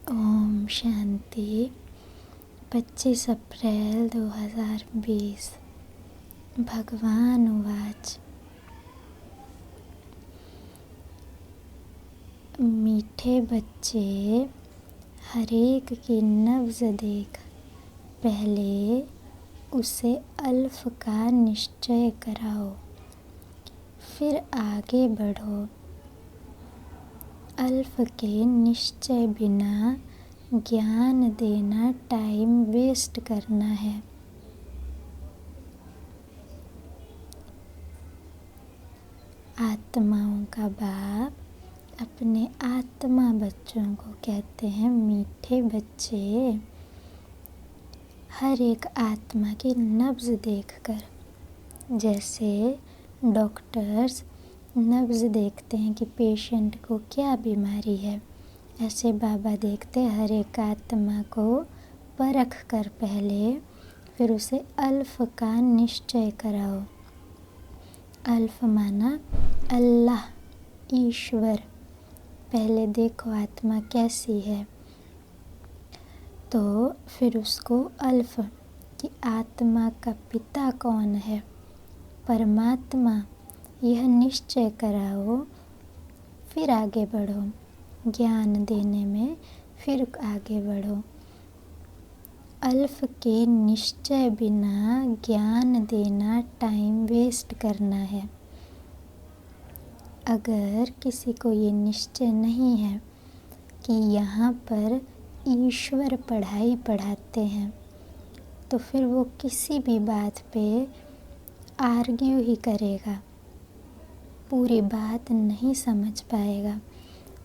ओम शांति। 25 अप्रैल 2020। भगवान उवाच। मीठे बच्चे, हरेक की नब्ज़ देख, पहले उसे अल्फ का निश्चय कराओ, फिर आगे बढ़ो। अल्फ के निश्चय बिना ज्ञान देना टाइम वेस्ट करना है। आत्माओं का बाप अपने आत्मा बच्चों को कहते हैं, मीठे बच्चे, हर एक आत्मा की नब्ज़ देखकर, जैसे डॉक्टर्स नब्ज़ देखते हैं कि पेशेंट को क्या बीमारी है, ऐसे बाबा देखते हर एक आत्मा को परख कर पहले, फिर उसे अल्फ का निश्चय कराओ। अल्फ माना अल्लाह, ईश्वर। पहले देखो आत्मा कैसी है, तो फिर उसको अल्फ कि आत्मा का पिता कौन है, परमात्मा, यह निश्चय कराओ, फिर आगे बढ़ो। ज्ञान देने में फिर आगे बढ़ो। अल्फ के निश्चय बिना ज्ञान देना टाइम वेस्ट करना है। अगर किसी को ये निश्चय नहीं है कि यहाँ पर ईश्वर पढ़ाई पढ़ाते हैं, तो फिर वो किसी भी बात पे आर्ग्यू ही करेगा, पूरी बात नहीं समझ पाएगा।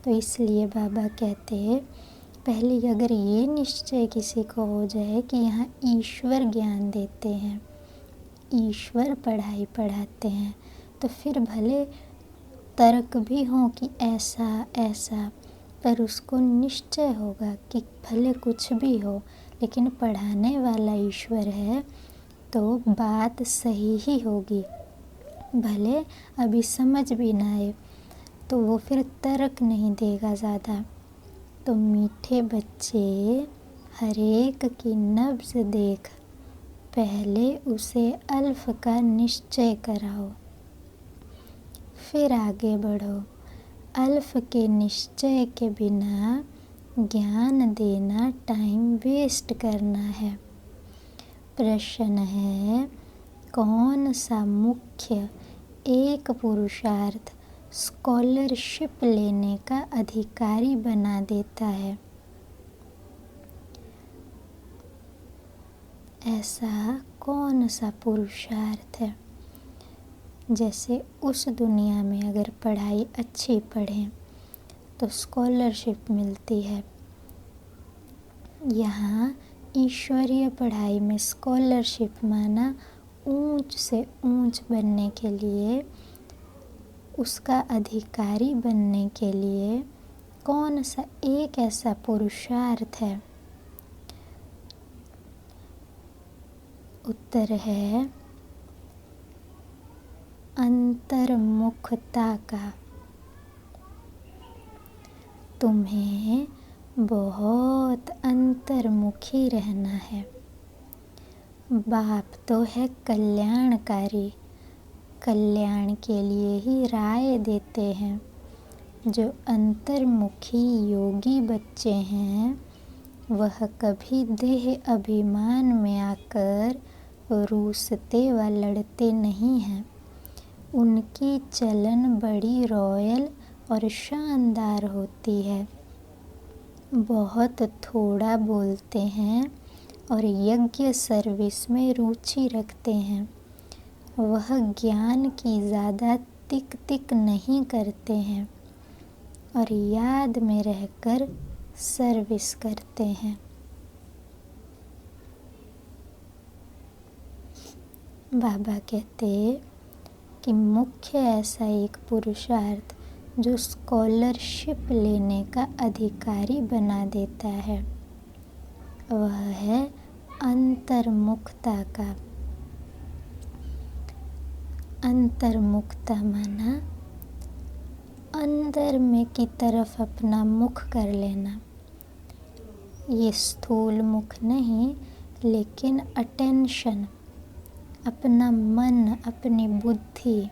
तो इसलिए बाबा कहते हैं, पहले अगर ये निश्चय किसी को हो जाए कि यहाँ ईश्वर ज्ञान देते हैं, ईश्वर पढ़ाई पढ़ाते हैं, तो फिर भले तर्क भी हो कि ऐसा ऐसा, पर उसको निश्चय होगा कि भले कुछ भी हो, लेकिन पढ़ाने वाला ईश्वर है तो बात सही ही होगी। भले अभी समझ भी ना आए तो वो फिर तर्क नहीं देगा ज़्यादा। तो मीठे बच्चे, हरेक की नब्ज़ देख, पहले उसे अल्फ का निश्चय कराओ, फिर आगे बढ़ो। अल्फ के निश्चय के बिना ज्ञान देना टाइम वेस्ट करना है। प्रश्न है, कौन सा मुख्य एक पुरुषार्थ स्कॉलरशिप लेने का अधिकारी बना देता है? ऐसा कौन सा पुरुषार्थ है? जैसे उस दुनिया में अगर पढ़ाई अच्छी पढ़ें तो स्कॉलरशिप मिलती है। यहाँ ईश्वरीय पढ़ाई में स्कॉलरशिप माना ऊंच से ऊंच बनने के लिए, उसका अधिकारी बनने के लिए कौन सा एक ऐसा पुरुषार्थ है? उत्तर है अंतर्मुखता का। तुम्हें बहुत अंतर्मुखी रहना है। बाप तो है कल्याणकारी, कल्याण के लिए ही राय देते हैं। जो अंतर्मुखी योगी बच्चे हैं, वह कभी देह अभिमान में आकर रूसते व लड़ते नहीं हैं। उनकी चलन बड़ी रॉयल और शानदार होती है। बहुत थोड़ा बोलते हैं और यज्ञ सर्विस में रुचि रखते हैं। वह ज्ञान की ज़्यादा तिक तिक नहीं करते हैं और याद में रहकर सर्विस करते हैं। बाबा कहते कि मुख्य ऐसा एक पुरुषार्थ जो स्कॉलरशिप लेने का अधिकारी बना देता है, वह है अंतर्मुखता का। अंतर्मुखता माना अंदर में की तरफ अपना मुख कर लेना, ये स्थूल मुख नहीं, लेकिन अटेंशन, अपना मन, अपनी बुद्धि,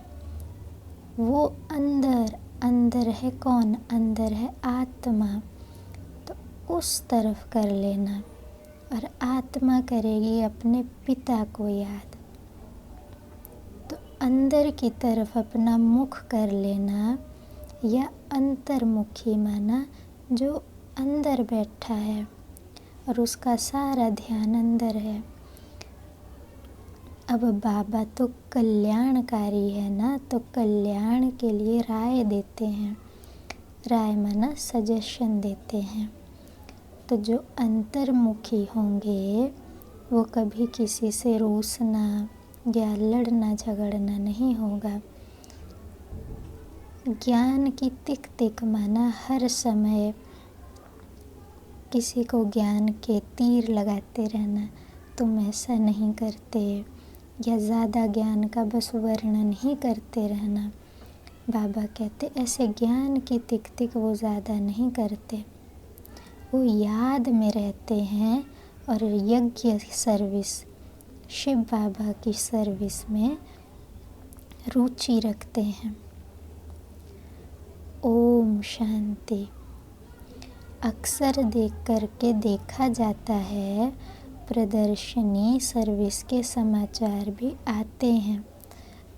वो अंदर है कौन? अंदर है आत्मा। तो उस तरफ कर लेना, और आत्मा करेगी अपने पिता को याद। तो अंदर की तरफ अपना मुख कर लेना, या अंतर्मुखी माना, जो अंदर बैठा है और उसका सारा ध्यान अंदर है। अब बाबा तो कल्याणकारी है ना, तो कल्याण के लिए राय देते हैं। राय माना सजेशन देते हैं। तो जो अंतर्मुखी होंगे वो कभी किसी से रूसना या लड़ना झगड़ना नहीं होगा। ज्ञान की तिक तिक माना हर समय किसी को ज्ञान के तीर लगाते रहना, तुम ऐसा नहीं करते, या ज़्यादा ज्ञान का बस वर्णन ही करते रहना। बाबा कहते ऐसे ज्ञान की तिक तिक वो ज़्यादा नहीं करते, वो याद में रहते हैं और यज्ञ सर्विस, शिव बाबा की सर्विस में रुचि रखते हैं। ओम शांति। अक्सर देख करके देखा जाता है, प्रदर्शनी सर्विस के समाचार भी आते हैं।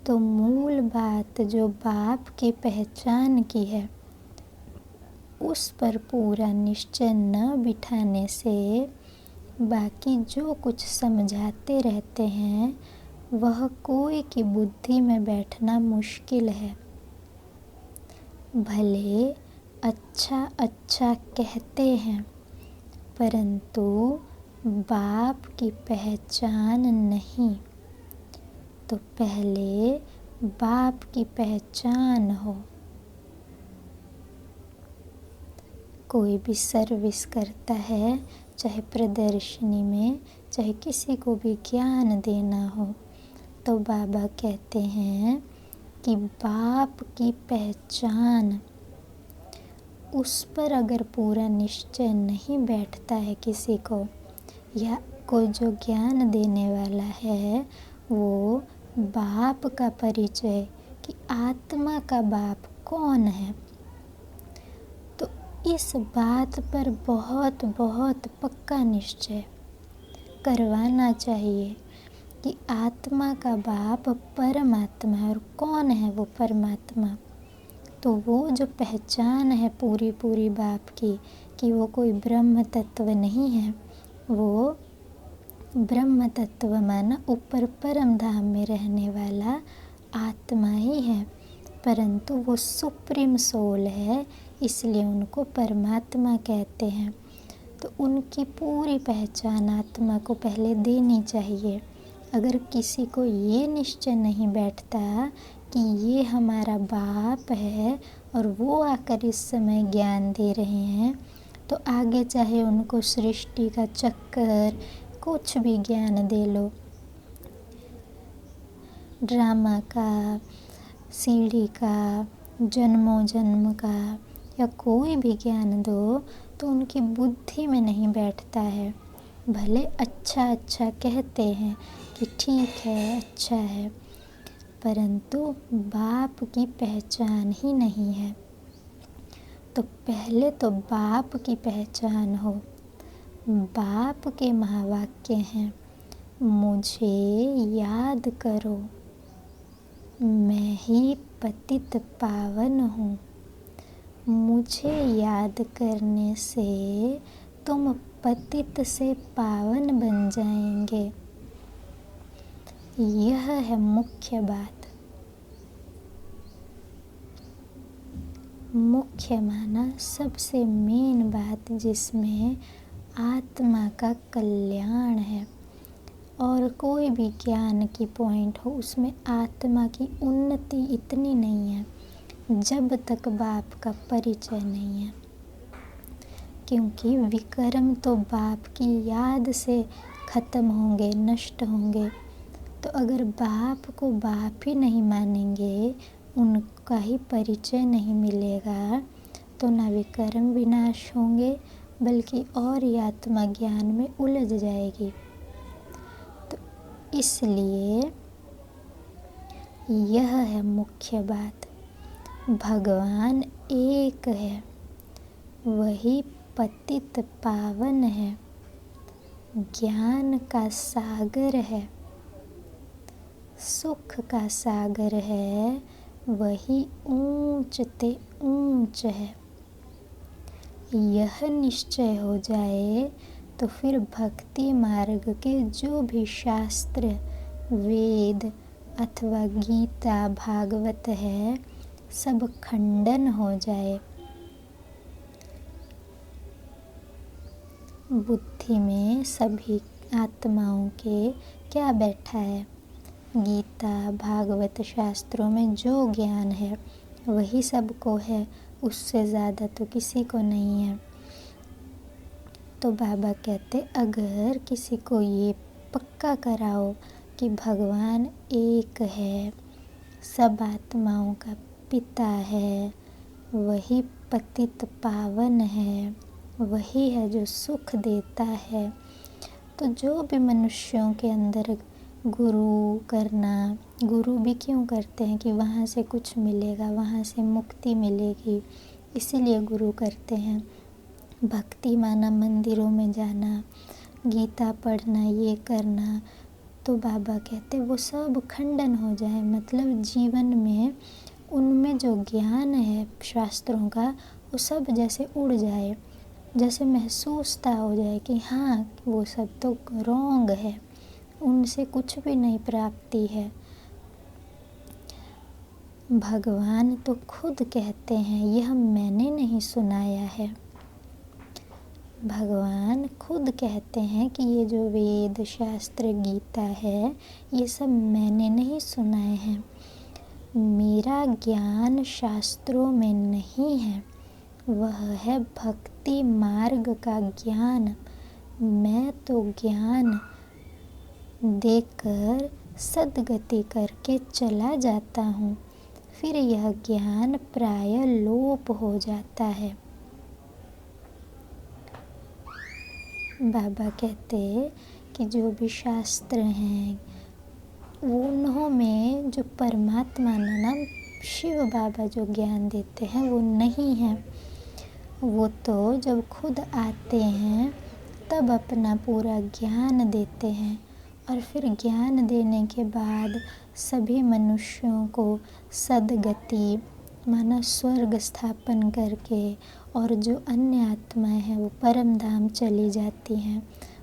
तो मूल बात जो बाप की पहचान की है, उस पर पूरा निश्चय न बिठाने से बाकी जो कुछ समझाते रहते हैं वह कोई की बुद्धि में बैठना मुश्किल है। भले अच्छा अच्छा कहते हैं, परंतु बाप की पहचान नहीं। तो पहले बाप की पहचान हो। कोई भी सर्विस करता है, चाहे प्रदर्शनी में, चाहे किसी को भी ज्ञान देना हो, तो बाबा कहते हैं कि बाप की पहचान, उस पर अगर पूरा निश्चय नहीं बैठता है किसी को, या कोई जो ज्ञान देने वाला है वो बाप का परिचय, कि आत्मा का बाप कौन है, तो इस बात पर बहुत बहुत पक्का निश्चय करवाना चाहिए कि आत्मा का बाप परमात्मा है। और कौन है वो परमात्मा? तो वो जो पहचान है पूरी पूरी बाप की, कि वो कोई ब्रह्म तत्व नहीं है, वो ब्रह्म तत्व माना ऊपर परम धाम में रहने वाला आत्मा ही है, परंतु वो सुप्रीम सोल है, इसलिए उनको परमात्मा कहते हैं। तो उनकी पूरी पहचान आत्मा को पहले देनी चाहिए। अगर किसी को ये निश्चय नहीं बैठता कि ये हमारा बाप है और वो आकर इस समय ज्ञान दे रहे हैं, तो आगे चाहे उनको सृष्टि का चक्कर, कुछ भी ज्ञान दे लो, ड्रामा का, सीढ़ी का, जन्मों जन्म का, या कोई भी ज्ञान दो, तो उनकी बुद्धि में नहीं बैठता है। भले अच्छा अच्छा कहते हैं कि ठीक है, अच्छा है, परंतु बाप की पहचान ही नहीं है। तो पहले तो बाप की पहचान हो। बाप के महावाक्य हैं, मुझे याद करो, मैं ही पतित पावन हूँ। मुझे याद करने से तुम पतित से पावन बन जाएंगे। यह है मुख्य बात। मुख्य माना सबसे मेन बात, जिसमें आत्मा का कल्याण है। और कोई भी ज्ञान की पॉइंट हो, उसमें आत्मा की उन्नति इतनी नहीं है जब तक बाप का परिचय नहीं है। क्योंकि विकर्म तो बाप की याद से ख़त्म होंगे, नष्ट होंगे। तो अगर बाप को बाप ही नहीं मानेंगे, उनका ही परिचय नहीं मिलेगा, तो ना विकर्म विनाश होंगे बल्कि और ही आत्मा ज्ञान में उलझ जाएगी। तो इसलिए यह है मुख्य बात, भगवान एक है, वही पतित पावन है, ज्ञान का सागर है, सुख का सागर है, वही ऊंच ते ऊंच है। यह निश्चय हो जाए तो फिर भक्ति मार्ग के जो भी शास्त्र, वेद अथवा गीता भागवत है, सब खंडन हो जाए। बुद्धि में सभी आत्माओं के क्या बैठा है? गीता भागवत शास्त्रों में जो ज्ञान है वही सबको है, उससे ज़्यादा तो किसी को नहीं है। तो बाबा कहते अगर किसी को ये पक्का कराओ कि भगवान एक है, सब आत्माओं का पिता है, वही पतित पावन है, वही है जो सुख देता है, तो जो भी मनुष्यों के अंदर गुरु करना, गुरु भी क्यों करते हैं कि वहाँ से कुछ मिलेगा, वहाँ से मुक्ति मिलेगी, इसीलिए गुरु करते हैं। भक्ति माना मंदिरों में जाना, गीता पढ़ना, ये करना, तो बाबा कहते वो सब खंडन हो जाए। मतलब जीवन में उनमें जो ज्ञान है शास्त्रों का, वो सब जैसे उड़ जाए, जैसे महसूसता हो जाए कि हाँ वो सब तो रॉन्ग है, उनसे कुछ भी नहीं प्राप्ति है। भगवान तो खुद कहते हैं, यह मैंने नहीं सुनाया है। भगवान खुद कहते हैं कि ये जो वेद शास्त्र गीता है, ये सब मैंने नहीं सुनाए हैं। मेरा ज्ञान शास्त्रों में नहीं है, वह है भक्ति मार्ग का ज्ञान। मैं तो ज्ञान देकर सद्गति करके चला जाता हूँ, फिर यह ज्ञान प्राय लोप हो जाता है। बाबा कहते कि जो भी शास्त्र हैं उन्हों में जो परमात्मा नाम शिव बाबा जो ज्ञान देते हैं वो नहीं है। वो तो जब खुद आते हैं तब अपना पूरा ज्ञान देते हैं, और फिर ज्ञान देने के बाद सभी मनुष्यों को सद्गति माना स्वर्ग स्थापन करके, और जो अन्य आत्माएं हैं वो परम धाम चली जाती हैं,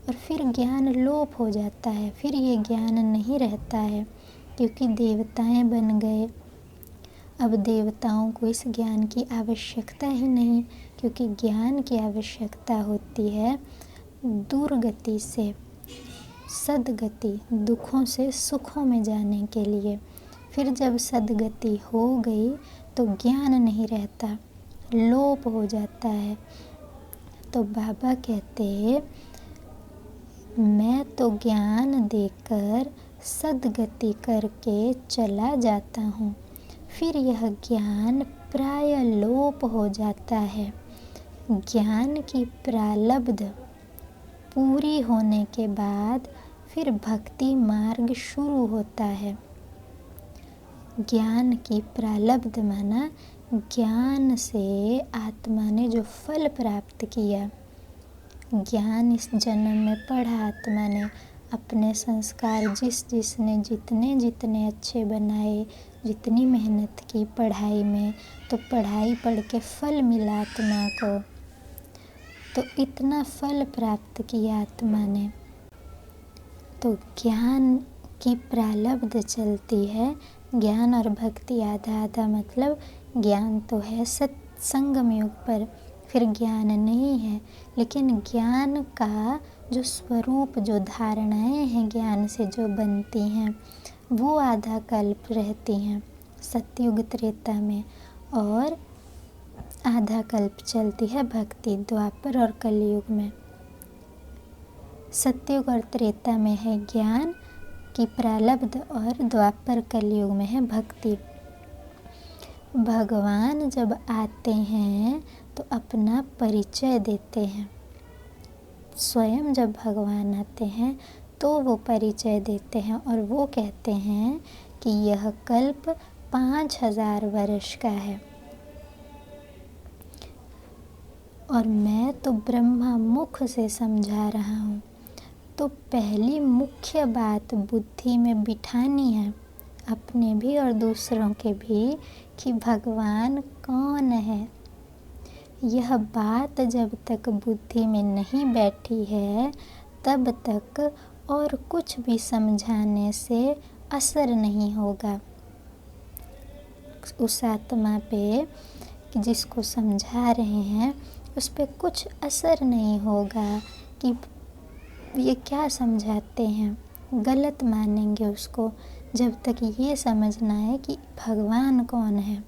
और फिर ज्ञान लोप हो जाता है। फिर ये ज्ञान नहीं रहता है क्योंकि देवताएं बन गए। अब देवताओं को इस ज्ञान की आवश्यकता ही नहीं, क्योंकि ज्ञान की आवश्यकता होती है दुर्गति से सद्गति, दुखों से सुखों में जाने के लिए। फिर जब सद्गति हो गई तो ज्ञान नहीं रहता, लोप हो जाता है। तो बाबा कहते मैं तो ज्ञान देकर सद्गति करके चला जाता हूँ, फिर यह ज्ञान प्राय लोप हो जाता है। ज्ञान की प्रारब्ध पूरी होने के बाद फिर भक्ति मार्ग शुरू होता है। ज्ञान की प्रारब्ध माना ज्ञान से आत्मा ने जो फल प्राप्त किया, ज्ञान इस जन्म में पढ़ा आत्मा ने, अपने संस्कार जिसने जितने अच्छे बनाए, जितनी मेहनत की पढ़ाई में, तो पढ़ाई पढ़ के फल मिला आत्मा को, तो इतना फल प्राप्त किया आत्मा ने। तो ज्ञान की प्रारब्ध चलती है, ज्ञान और भक्ति आधा आधा। मतलब ज्ञान तो है सत्संगम युग पर, फिर ज्ञान नहीं है, लेकिन ज्ञान का जो स्वरूप, जो धारणाएं हैं ज्ञान से जो बनती हैं, वो आधा कल्प रहती हैं सतयुग त्रेता में, और आधा कल्प चलती है भक्ति द्वापर और कलयुग में। सतयुग और त्रेता में है ज्ञान की प्रारब्ध, और द्वापर कलयुग में है भक्ति। भगवान जब आते हैं तो अपना परिचय देते हैं, स्वयं जब भगवान आते हैं तो वो परिचय देते हैं और वो कहते हैं कि यह कल्प 5000 वर्ष का है और मैं तो ब्रह्मा मुख से समझा रहा हूँ। तो पहली मुख्य बात बुद्धि में बिठानी है, अपने भी और दूसरों के भी, कि भगवान कौन है। यह बात जब तक बुद्धि में नहीं बैठी है तब तक और कुछ भी समझाने से असर नहीं होगा उस आत्मा पे, कि जिसको समझा रहे हैं उस पे कुछ असर नहीं होगा कि ये क्या समझाते हैं, गलत मानेंगे उसको, जब तक ये समझना है कि भगवान कौन है।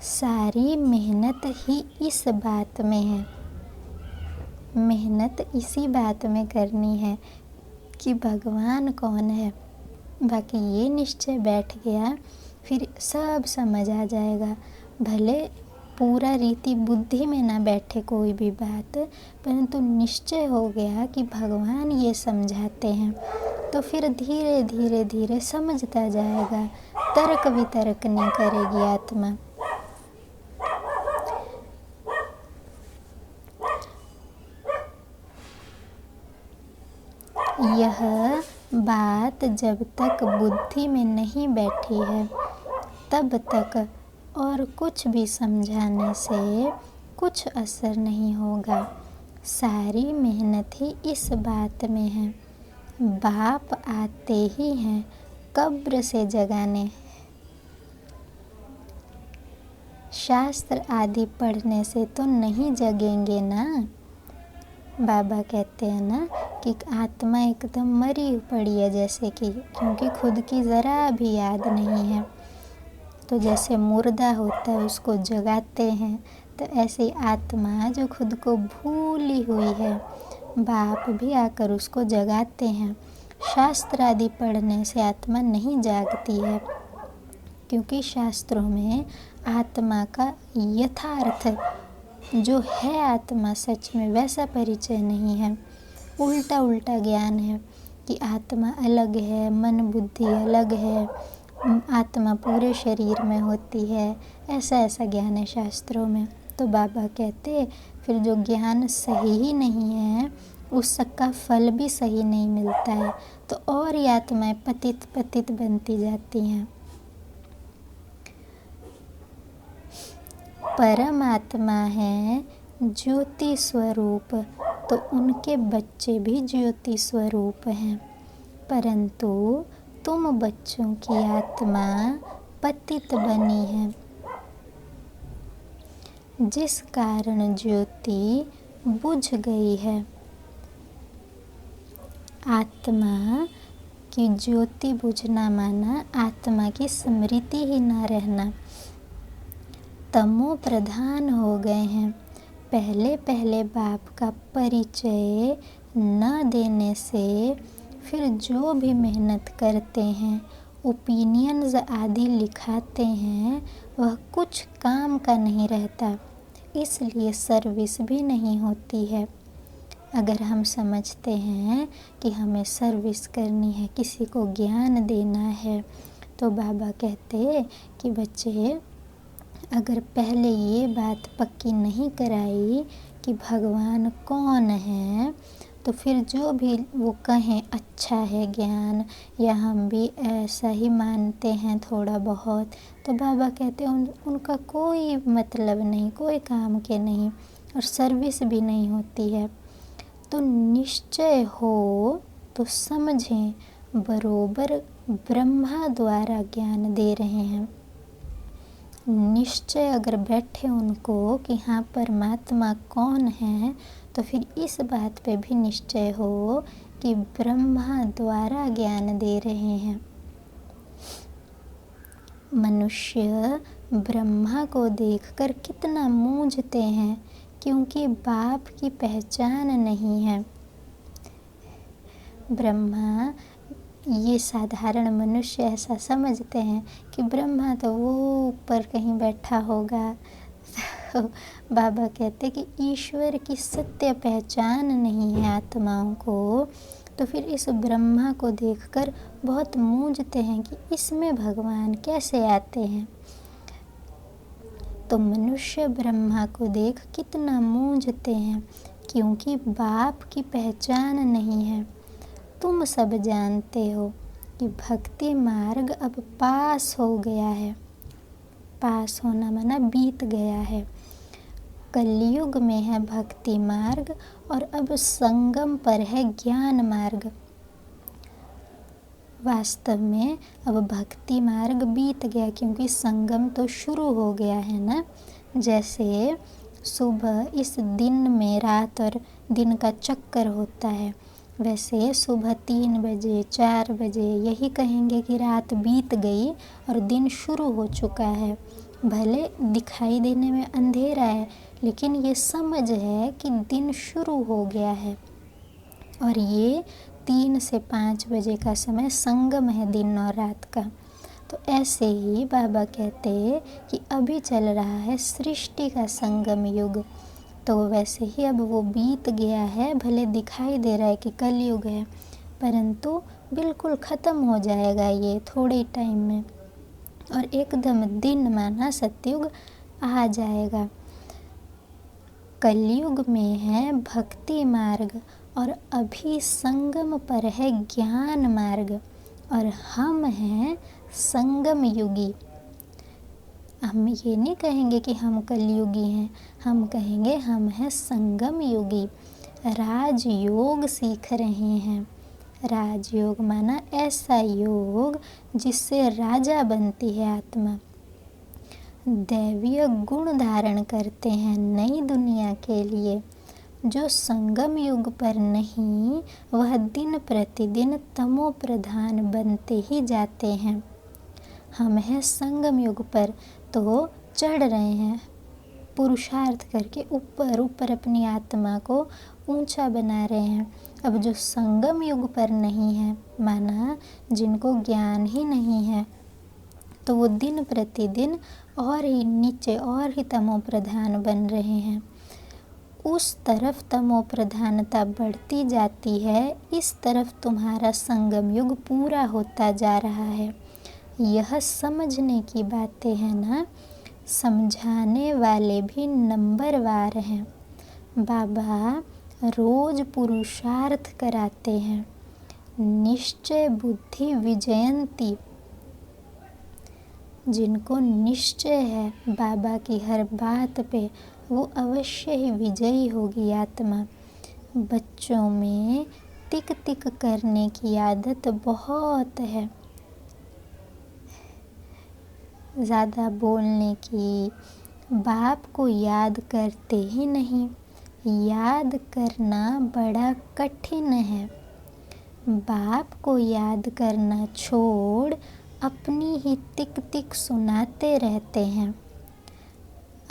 सारी मेहनत ही इस बात में है, मेहनत इसी बात में करनी है कि भगवान कौन है। बाकी ये निश्चय बैठ गया फिर सब समझ आ जाएगा। भले पूरा रीति बुद्धि में ना बैठे कोई भी बात, परंतु निश्चय हो गया कि भगवान ये समझाते हैं तो फिर धीरे धीरे धीरे समझता जाएगा, तर्क वितर्क नहीं करेगी आत्मा। यह बात जब तक बुद्धि में नहीं बैठी है तब तक और कुछ भी समझाने से कुछ असर नहीं होगा। सारी मेहनत ही इस बात में है। बाप आते ही हैं कब्र से जगाने। शास्त्र आदि पढ़ने से तो नहीं जगेंगे ना। बाबा कहते हैं ना कि आत्मा एकदम मरी पड़ी है जैसे कि, क्योंकि खुद की ज़रा भी याद नहीं है। तो जैसे मुर्दा होता है उसको जगाते हैं, तो ऐसी आत्मा जो खुद को भूली हुई है, बाप भी आकर उसको जगाते हैं। शास्त्र आदि पढ़ने से आत्मा नहीं जागती है, क्योंकि शास्त्रों में आत्मा का यथार्थ जो है आत्मा सच में वैसा परिचय नहीं है। उल्टा उल्टा ज्ञान है कि आत्मा अलग है, मन बुद्धि अलग है, आत्मा पूरे शरीर में होती है, ऐसा ऐसा ज्ञान है शास्त्रों में। तो बाबा कहते फिर जो ज्ञान सही ही नहीं है उसका फल भी सही नहीं मिलता है, तो और ये आत्माएं पतित पतित बनती जाती हैं। परमात्मा है ज्योति स्वरूप, तो उनके बच्चे भी ज्योति स्वरूप हैं, परंतु तुम बच्चों की आत्मा पतित बनी है, जिस कारण ज्योति बुझ गई है। आत्मा की ज्योति बुझना माना आत्मा की स्मृति ही ना रहना। तमो प्रधान हो गए हैं। पहले पहले बाप का परिचय न देने से फिर जो भी मेहनत करते हैं, ओपिनियंस आदि लिखाते हैं, वह कुछ काम का नहीं रहता, इसलिए सर्विस भी नहीं होती है। अगर हम समझते हैं कि हमें सर्विस करनी है, किसी को ज्ञान देना है, तो बाबा कहते कि बच्चे अगर पहले ये बात पक्की नहीं कराई कि भगवान कौन है, तो फिर जो भी वो कहें अच्छा है ज्ञान, या हम भी ऐसा ही मानते हैं थोड़ा बहुत, तो बाबा कहते हैं उनका कोई मतलब नहीं, कोई काम के नहीं, और सर्विस भी नहीं होती है। तो निश्चय हो तो समझें, बरोबर ब्रह्मा द्वारा ज्ञान दे रहे हैं। निश्चय अगर बैठे उनको कि हाँ परमात्मा कौन है, तो फिर इस बात पे भी निश्चय हो कि ब्रह्मा द्वारा ज्ञान दे रहे हैं। मनुष्य ब्रह्मा को देखकर कितना मूंझते हैं, क्योंकि बाप की पहचान नहीं है। ब्रह्मा, ये साधारण मनुष्य ऐसा समझते हैं कि ब्रह्मा तो वो ऊपर कहीं बैठा होगा, तो बाबा कहते कि ईश्वर की सत्य पहचान नहीं है आत्माओं को, तो फिर इस ब्रह्मा को देखकर बहुत मूंझते हैं कि इसमें भगवान कैसे आते हैं। तो मनुष्य ब्रह्मा को देख कितना मूंझते हैं, क्योंकि बाप की पहचान नहीं है। तुम सब जानते हो कि भक्ति मार्ग अब पास हो गया है। पास होना माना बीत गया है। कलयुग में है भक्ति मार्ग और अब संगम पर है ज्ञान मार्ग। वास्तव में अब भक्ति मार्ग बीत गया, क्योंकि संगम तो शुरू हो गया है ना। जैसे सुबह इस दिन में रात और दिन का चक्कर होता है, वैसे सुबह 3 बजे 4 बजे यही कहेंगे कि रात बीत गई और दिन शुरू हो चुका है। भले दिखाई देने में अंधेरा है, लेकिन ये समझ है कि दिन शुरू हो गया है। और ये 3 से 5 बजे का समय संगम है दिन और रात का। तो ऐसे ही बाबा कहते हैं कि अभी चल रहा है सृष्टि का संगम युग। तो वैसे ही अब वो बीत गया है। भले दिखाई दे रहा है कि कलयुग है, परंतु बिल्कुल ख़त्म हो जाएगा ये थोड़े टाइम में, और एकदम दिन माना सतयुग आ जाएगा। कलयुग में है भक्ति मार्ग और अभी संगम पर है ज्ञान मार्ग, और हम हैं संगम युगी। हम ये नहीं कहेंगे कि हम कलयुगी हैं, हम कहेंगे हम हैं संगम युगी। राजयोग सीख रहे हैं। राजयोग माना ऐसा योग जिससे राजा बनती है आत्मा। दैवीय गुण धारण करते हैं नई दुनिया के लिए। जो संगम युग पर नहीं, वह दिन प्रतिदिन तमो प्रधान बनते ही जाते हैं। हम हैं संगम युग पर, तो चढ़ रहे हैं पुरुषार्थ करके ऊपर ऊपर अपनी आत्मा को ऊंचा बना रहे हैं। अब जो संगम युग पर नहीं है, माना जिनको ज्ञान ही नहीं है, तो वो दिन प्रतिदिन और ही नीचे और ही तमो प्रधान बन रहे हैं। उस तरफ तमो प्रधानता बढ़ती जाती है, इस तरफ तुम्हारा संगम युग पूरा होता जा रहा है। यह समझने की बातें हैं ना। समझाने वाले भी नंबरवार हैं। बाबा रोज पुरुषार्थ कराते हैं। निश्चय बुद्धि विजयंती। जिनको निश्चय है बाबा की हर बात पे, वो अवश्य ही विजयी होगी आत्मा। बच्चों में तिक तिक करने की आदत बहुत है, ज़्यादा बोलने की। बाप को याद करते ही नहीं। याद करना बड़ा कठिन है। बाप को याद करना छोड़ अपनी ही तिक तिक सुनाते रहते हैं।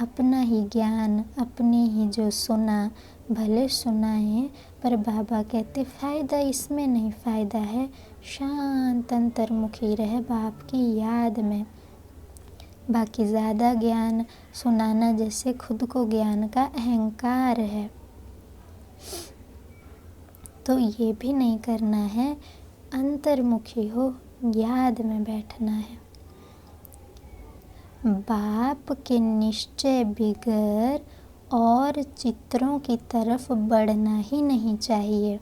अपना ही ज्ञान, अपने ही जो सुना भले सुनाएं, पर बाबा कहते फ़ायदा इसमें नहीं, फ़ायदा है शांत अंतर्मुखी रहे बाप की याद में। बाकी ज़्यादा ज्ञान सुनाना जैसे खुद को ज्ञान का अहंकार है, तो ये भी नहीं करना है। अंतर्मुखी हो, याद में बैठना है। बाप के निश्चय बिगर और चित्रों की तरफ बढ़ना ही नहीं चाहिए।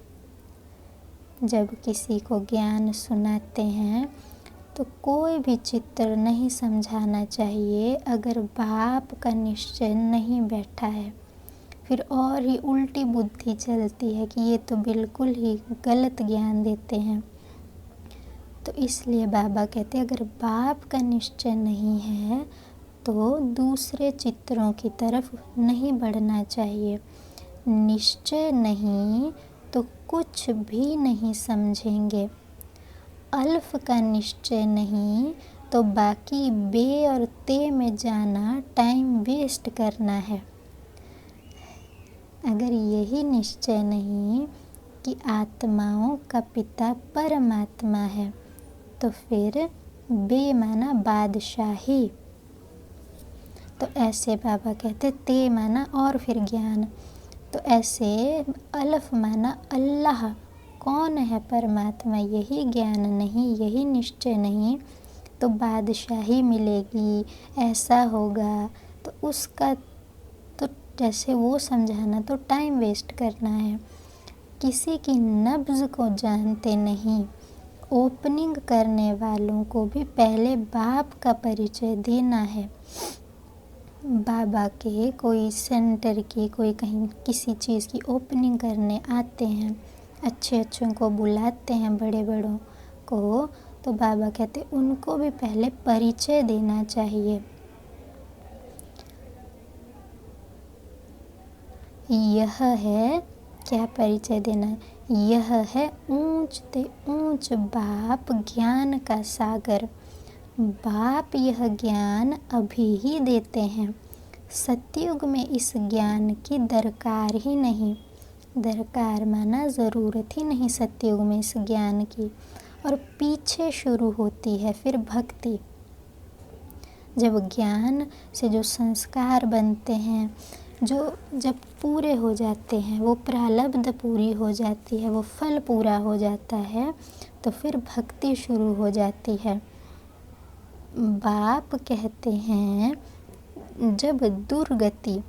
जब किसी को ज्ञान सुनाते हैं तो कोई भी चित्र नहीं समझाना चाहिए अगर बाप का निश्चय नहीं बैठा है। फिर और ही उल्टी बुद्धि चलती है कि ये तो बिल्कुल ही गलत ज्ञान देते हैं। तो इसलिए बाबा कहते हैं अगर बाप का निश्चय नहीं है तो दूसरे चित्रों की तरफ नहीं बढ़ना चाहिए। निश्चय नहीं तो कुछ भी नहीं समझेंगे। अल्फ का निश्चय नहीं तो बाकी बे और ते में जाना टाइम वेस्ट करना है। अगर यही निश्चय नहीं कि आत्माओं का पिता परमात्मा है, तो फिर बे माना बादशाही। तो ऐसे बाबा कहते ते माना और फिर ज्ञान, तो ऐसे अलफ माना अल्लाह, कौन है परमात्मा, यही ज्ञान नहीं, यही निश्चय नहीं तो बादशाही मिलेगी, ऐसा होगा, तो उसका तो जैसे वो समझाना तो टाइम वेस्ट करना है। किसी की नब्ज़ को जानते नहीं, ओपनिंग करने वालों को भी पहले बाप का परिचय देना है। बाबा के कोई सेंटर की, कोई कहीं किसी चीज़ की ओपनिंग करने आते हैं, अच्छों को बुलाते हैं, बड़े बड़ों को, तो बाबा कहते उनको भी पहले परिचय देना चाहिए। यह है क्या परिचय देना, यह है ऊंच ते ऊंच बाप ज्ञान का सागर। बाप यह ज्ञान अभी ही देते हैं, सतयुग में इस ज्ञान की दरकार ही नहीं, दरकार माना ज़रूरत ही नहीं सतयुग में इस ज्ञान की। और पीछे शुरू होती है फिर भक्ति। जब ज्ञान से जो संस्कार बनते हैं, जो जब पूरे हो जाते हैं, वो प्रारब्ध पूरी हो जाती है, वो फल पूरा हो जाता है, तो फिर भक्ति शुरू हो जाती है। बाप कहते हैं जब दुर्गति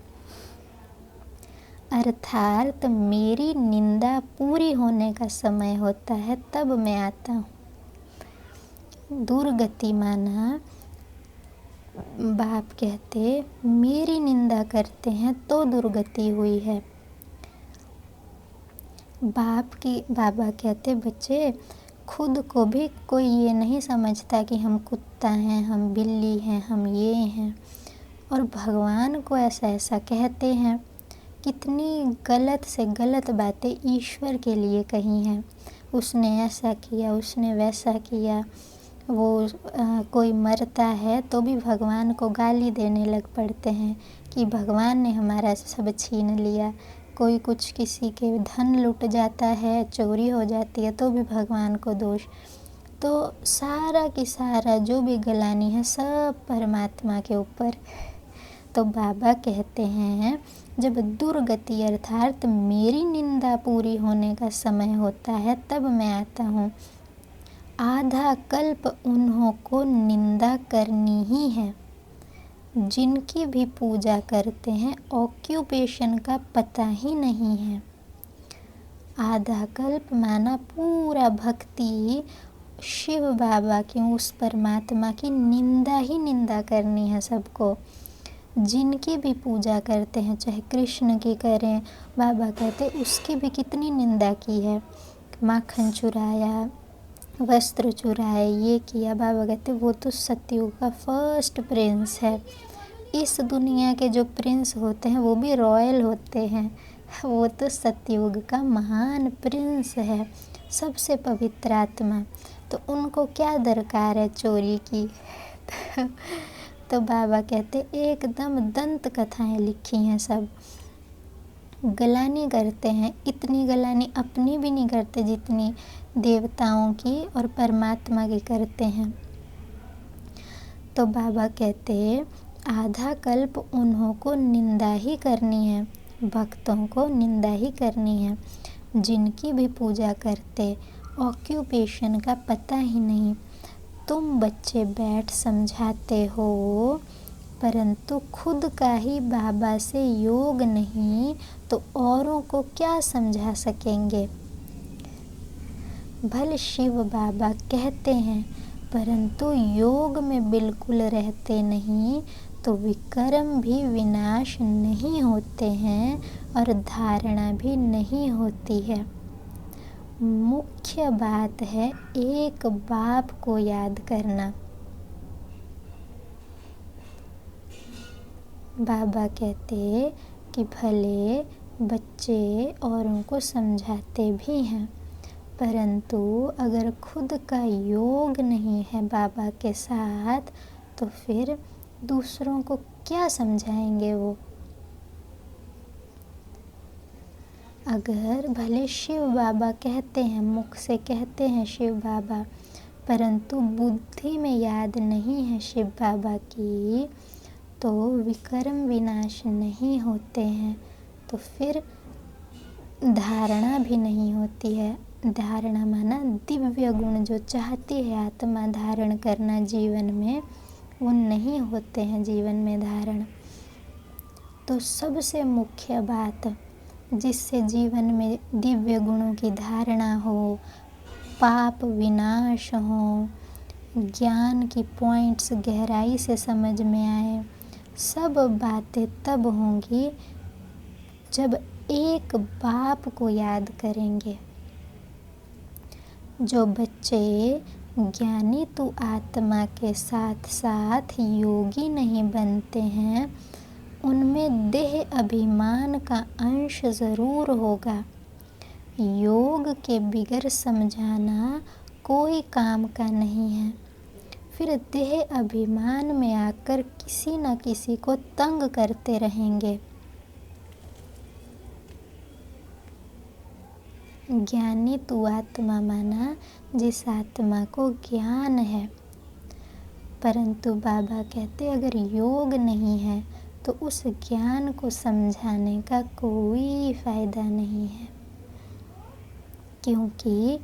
अर्थात मेरी निंदा पूरी होने का समय होता है तब मैं आता हूँ। दुर्गति माना बाप कहते मेरी निंदा करते हैं तो दुर्गति हुई है। बाबा कहते बच्चे खुद को भी कोई ये नहीं समझता कि हम कुत्ता हैं, हम बिल्ली हैं, हम ये हैं, और भगवान को ऐसा कहते हैं। कितनी गलत से गलत बातें ईश्वर के लिए कही हैं, उसने ऐसा किया, उसने वैसा किया। वो कोई मरता है तो भी भगवान को गाली देने लग पड़ते हैं कि भगवान ने हमारा सब छीन लिया। कोई कुछ किसी के धन लुट जाता है, चोरी हो जाती है तो भी भगवान को दोष। तो सारा की सारा जो भी गलानी है सब परमात्मा के ऊपर। तो बाबा कहते हैं जब दुर्गति अर्थात मेरी निंदा पूरी होने का समय होता है तब मैं आता हूँ। आधा कल्प उन्हों को निंदा करनी ही है, जिनकी भी पूजा करते हैं ऑक्यूपेशन का पता ही नहीं है। आधा कल्प माना पूरा भक्ति शिव बाबा की, उस परमात्मा की निंदा ही निंदा करनी है सबको। जिनकी भी पूजा करते हैं, चाहे कृष्ण की करें, बाबा कहते उसकी भी कितनी निंदा की है। माखन चुराया, वस्त्र चुराए, ये किया। बाबा कहते वो तो सतयुग का फर्स्ट प्रिंस है। इस दुनिया के जो प्रिंस होते हैं वो भी रॉयल होते हैं, वो तो सतयुग का महान प्रिंस है, सबसे पवित्र आत्मा। तो उनको क्या दरकार है चोरी की। तो बाबा कहते एकदम दंत कथाएं लिखी हैं सब। गलानी करते हैं, इतनी गलानी अपनी भी नहीं करते जितनी देवताओं की और परमात्मा की करते हैं। तो बाबा कहते आधा कल्प उन्हों को निंदा ही करनी है, भक्तों को निंदा ही करनी है। जिनकी भी पूजा करते ऑक्यूपेशन का पता ही नहीं। तुम बच्चे बैठ समझाते हो, परंतु खुद का ही बाबा से योग नहीं तो औरों को क्या समझा सकेंगे। भले शिव बाबा कहते हैं परंतु योग में बिल्कुल रहते नहीं तो विकर्म भी विनाश नहीं होते हैं और धारणा भी नहीं होती है। मुख्य बात है एक बाप को याद करना। बाबा कहते कि भले बच्चे औरों को समझाते भी हैं, परंतु अगर खुद का योग नहीं है बाबा के साथ तो फिर दूसरों को क्या समझाएंगे वो। अगर भले शिव बाबा कहते हैं, मुख से कहते हैं शिव बाबा, परंतु बुद्धि में याद नहीं है शिव बाबा की, तो विकर्म विनाश नहीं होते हैं, तो फिर धारणा भी नहीं होती है। धारणा माना दिव्य गुण जो चाहती है आत्मा धारण करना जीवन में, वो नहीं होते हैं जीवन में धारण। तो सबसे मुख्य बात जिससे जीवन में दिव्य गुणों की धारणा हो, पाप विनाश हो, ज्ञान की पॉइंट्स गहराई से समझ में आए, सब बातें तब होंगी जब एक बाप को याद करेंगे। जो बच्चे ज्ञानी तू आत्मा के साथ साथ योगी नहीं बनते हैं, उनमें देह अभिमान का अंश ज़रूर होगा। योग के बिगर समझाना कोई काम का नहीं है। फिर देह अभिमान में आकर किसी न किसी को तंग करते रहेंगे। ज्ञानी तू आत्मा माना जिस आत्मा को ज्ञान है, परंतु बाबा कहते अगर योग नहीं है तो उस ज्ञान को समझाने का कोई फायदा नहीं है। क्योंकि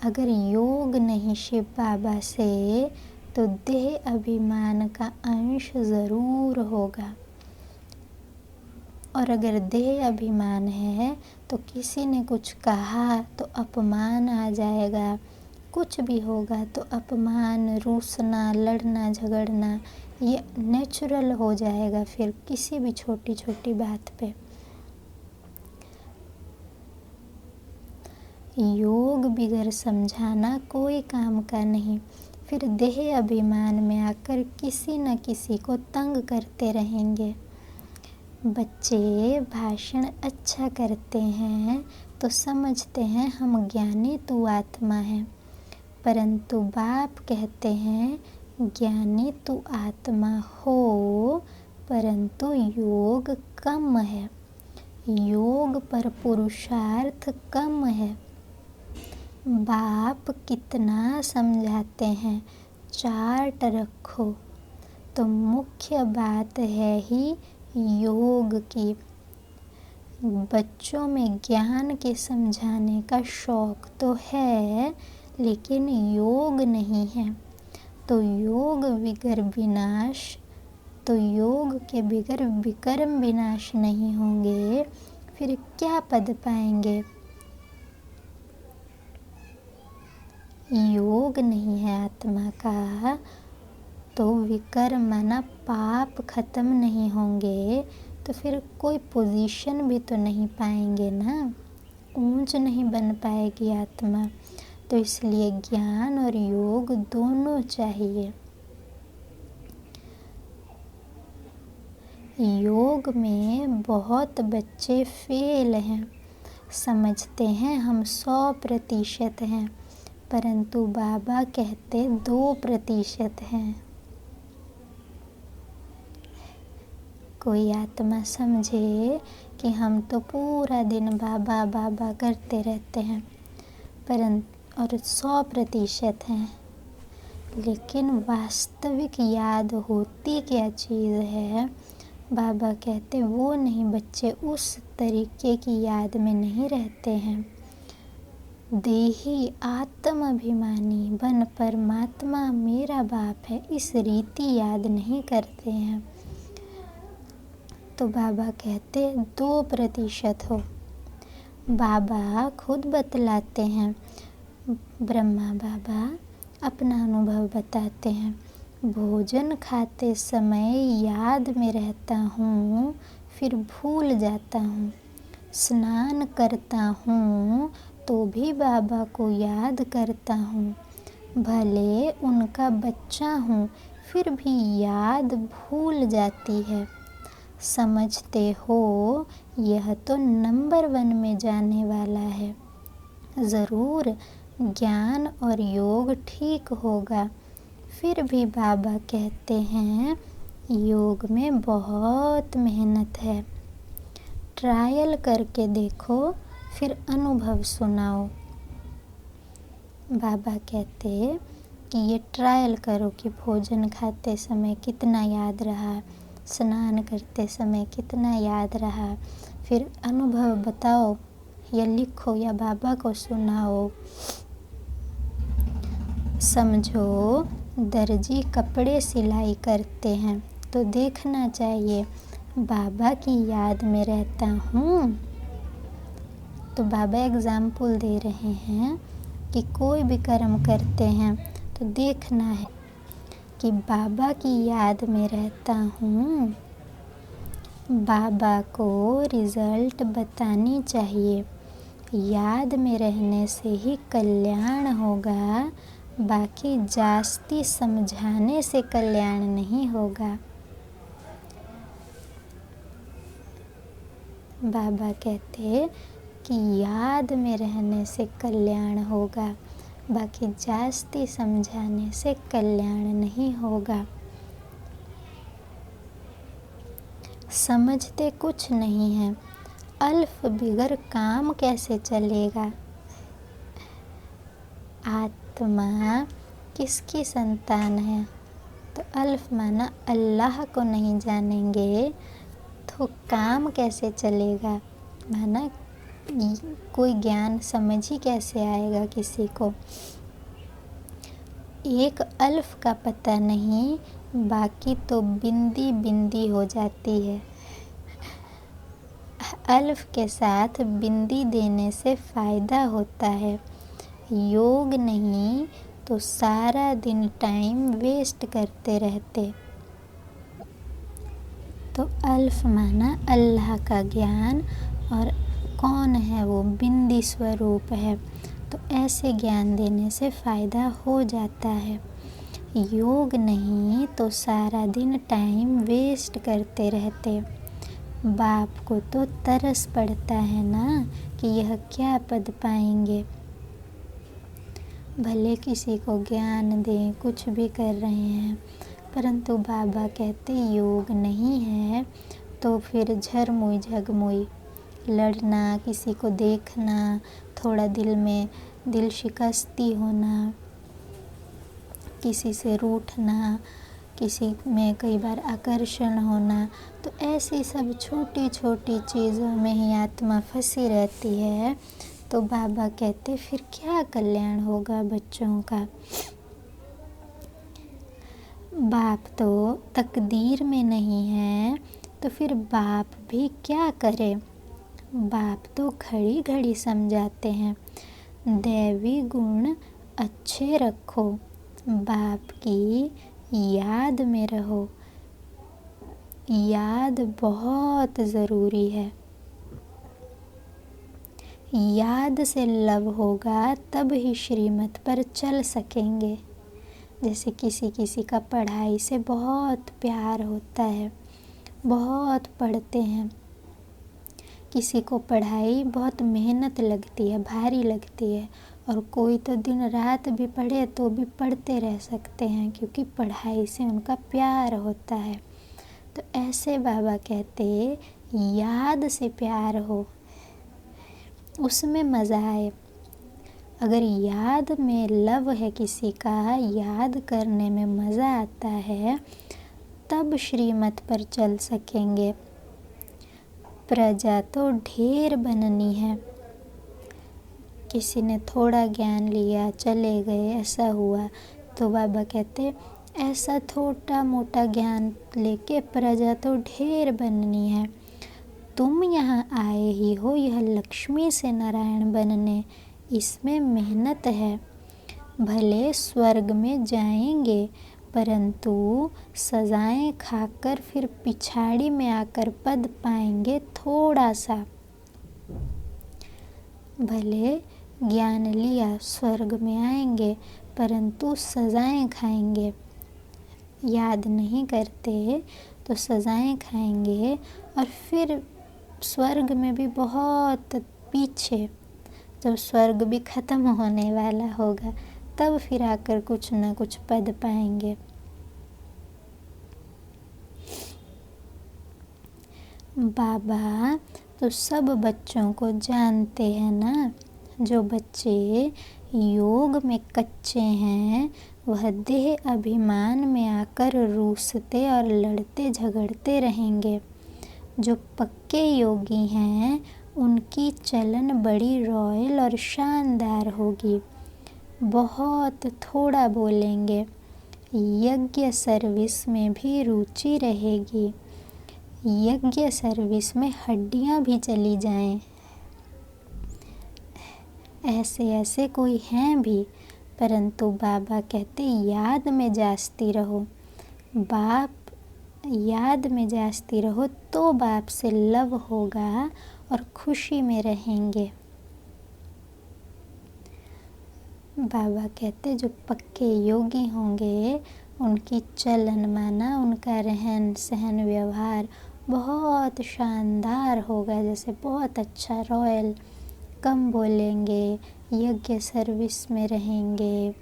अगर योग नहीं शिव बाबा से तो देह अभिमान का अंश ज़रूर होगा। और अगर देह अभिमान है तो किसी ने कुछ कहा तो अपमान आ जाएगा, कुछ भी होगा तो अपमान, रूसना, लड़ना झगड़ना ये नेचुरल हो जाएगा फिर किसी भी छोटी छोटी बात पे। योग बिगर समझाना कोई काम का नहीं। फिर देह अभिमान में आकर किसी न किसी को तंग करते रहेंगे। बच्चे भाषण अच्छा करते हैं तो समझते हैं हम ज्ञानी तू आत्मा है, परंतु बाप कहते हैं ज्ञानी तू आत्मा हो परंतु योग कम है, योग पर पुरुषार्थ कम है। बाप कितना समझाते हैं, चार्ट रखो, तो मुख्य बात है ही योग की। बच्चों में ज्ञान के समझाने का शौक तो है लेकिन योग नहीं है। तो योग बिगर विनाश, तो योग के बिगर विकर्म विनाश नहीं होंगे, फिर क्या पद पाएंगे। योग नहीं है आत्मा का तो विकर्म माना पाप खत्म नहीं होंगे, तो फिर कोई पोजीशन भी तो नहीं पाएंगे ना, ऊंच नहीं बन पाएगी आत्मा। तो इसलिए ज्ञान और योग दोनों चाहिए। योग में बहुत बच्चे फेल हैं, समझते हैं हम 100% हैं, परंतु बाबा कहते 2% हैं। कोई आत्मा समझे कि हम तो पूरा दिन बाबा बाबा करते रहते हैं परंतु और 100% हैं, लेकिन वास्तविक याद होती क्या चीज़ है बाबा कहते वो नहीं। बच्चे उस तरीके की याद में नहीं रहते हैं। देही आत्म अभिमानी बन परमात्मा मेरा बाप है इस रीति याद नहीं करते हैं। तो बाबा कहते 2% हो। बाबा खुद बतलाते हैं, ब्रह्मा बाबा अपना अनुभव बताते हैं। भोजन खाते समय याद में रहता हूँ, फिर भूल जाता हूँ। स्नान करता हूँ तो भी बाबा को याद करता हूँ। भले उनका बच्चा हूँ, फिर भी याद भूल जाती है। समझते हो यह तो नंबर 1 में जाने वाला है। ज़रूर ज्ञान और योग ठीक होगा, फिर भी बाबा कहते हैं योग में बहुत मेहनत है। ट्रायल करके देखो फिर अनुभव सुनाओ। बाबा कहते कि ये ट्रायल करो कि भोजन खाते समय कितना याद रहा, स्नान करते समय कितना याद रहा, फिर अनुभव बताओ या लिखो या बाबा को सुनाओ। समझो दर्जी कपड़े सिलाई करते हैं तो देखना चाहिए बाबा की याद में रहता हूँ। तो बाबा एग्जाम्पल दे रहे हैं कि कोई भी कर्म करते हैं तो देखना है कि बाबा की याद में रहता हूँ। बाबा को रिजल्ट बतानी चाहिए। याद में रहने से ही कल्याण होगा, बाकी जास्ती समझाने से कल्याण नहीं होगा। बाबा कहते कि याद में रहने से कल्याण होगा, बाकी जास्ती समझाने से कल्याण नहीं होगा। समझते कुछ नहीं है, अल्फ बिगर काम कैसे चलेगा। आत्मा किसकी संतान है? तो अल्फ माना अल्लाह को नहीं जानेंगे तो काम कैसे चलेगा। माना कोई ज्ञान समझ ही कैसे आएगा किसी को। एक अल्फ का पता नहीं, बाकी तो बिंदी बिंदी हो जाती है। अल्फ के साथ बिंदी देने से फ़ायदा होता है। योग नहीं तो सारा दिन टाइम वेस्ट करते रहते। तो अल्फ माना अल्लाह का ज्ञान, और कौन है वो? बिंदी स्वरूप है। तो ऐसे ज्ञान देने से फ़ायदा हो जाता है। योग नहीं तो सारा दिन टाइम वेस्ट करते रहते। बाप को तो तरस पड़ता है ना कि यह क्या पद पाएंगे। भले किसी को ज्ञान दें, कुछ भी कर रहे हैं, परंतु बाबा कहते योग नहीं है तो फिर झरमुई झगमुई लड़ना, किसी को देखना, थोड़ा दिल में दिल शिकस्ती होना, किसी से रूठना, किसी में कई बार आकर्षण होना, तो ऐसी सब छोटी छोटी चीज़ों में ही आत्मा फंसी रहती है। तो बाबा कहते फिर क्या कल्याण होगा बच्चों का। बाप तो तकदीर में नहीं है तो फिर बाप भी क्या करे। बाप तो घड़ी घड़ी समझाते हैं दैवी गुण अच्छे रखो, बाप की याद में रहो। याद बहुत ज़रूरी है। याद से लव होगा तब ही श्रीमत पर चल सकेंगे। जैसे किसी किसी का पढ़ाई से बहुत प्यार होता है, बहुत पढ़ते हैं। किसी को पढ़ाई बहुत मेहनत लगती है, भारी लगती है, और कोई तो दिन रात भी पढ़े तो भी पढ़ते रह सकते हैं क्योंकि पढ़ाई से उनका प्यार होता है। तो ऐसे बाबा कहते याद से प्यार हो, उसमें मज़ा आए। अगर याद में लव है किसी का, याद करने में मज़ा आता है, तब श्रीमत पर चल सकेंगे। प्रजा तो ढेर बननी है। किसी ने थोड़ा ज्ञान लिया, चले गए, ऐसा हुआ, तो बाबा कहते ऐसा छोटा मोटा ज्ञान लेके प्रजा तो ढेर बननी है। तुम यहाँ आए ही हो यह लक्ष्मी से नारायण बनने, इसमें मेहनत है। भले स्वर्ग में जाएंगे परंतु सजाएं खाकर फिर पिछाड़ी में आकर पद पाएंगे थोड़ा सा। भले ज्ञान लिया, स्वर्ग में आएंगे परंतु सजाएं खाएंगे। याद नहीं करते तो सजाएं खाएंगे, और फिर स्वर्ग में भी बहुत पीछे, जब स्वर्ग भी ख़त्म होने वाला होगा तब फिर आकर कुछ न कुछ पद पाएंगे। बाबा तो सब बच्चों को जानते हैं ना। जो बच्चे योग में कच्चे हैं वह देह अभिमान में आकर रूसते और लड़ते झगड़ते रहेंगे। जो पक्के योगी हैं उनकी चलन बड़ी रॉयल और शानदार होगी। बहुत थोड़ा बोलेंगे। यज्ञ सर्विस में भी रुचि रहेगी। यज्ञ सर्विस में हड्डियां भी चली जाएं। ऐसे ऐसे कोई हैं भी, परंतु बाबा कहते याद में जास्ती रहो। बाप याद में जास्ती रहो तो बाप से लव होगा और खुशी में रहेंगे। बाबा कहते जो पक्के योगी होंगे उनकी चलन माना उनका रहन सहन व्यवहार बहुत शानदार होगा, जैसे बहुत अच्छा रॉयल। कम बोलेंगे, यज्ञ सर्विस में रहेंगे,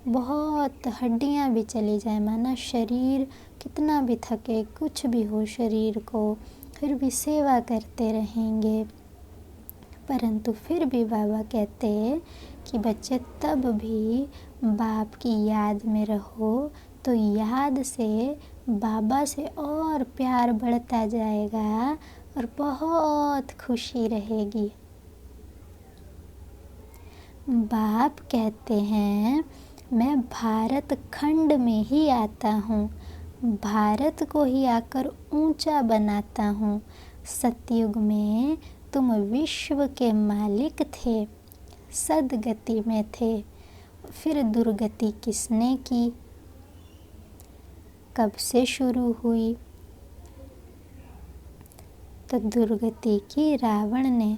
बहुत हड्डियां भी चली जाए, माना शरीर कितना भी थके कुछ भी हो शरीर को, फिर भी सेवा करते रहेंगे। परंतु फिर भी बाबा कहते कि बच्चे तब भी बाप की याद में रहो तो याद से बाबा से और प्यार बढ़ता जाएगा और बहुत खुशी रहेगी। बाप कहते हैं मैं भारत खंड में ही आता हूँ, भारत को ही आकर ऊंचा बनाता हूँ। सतयुग में तुम विश्व के मालिक थे, सदगति में थे, फिर दुर्गति किसने की, कब से शुरू हुई? तो दुर्गति की रावण ने।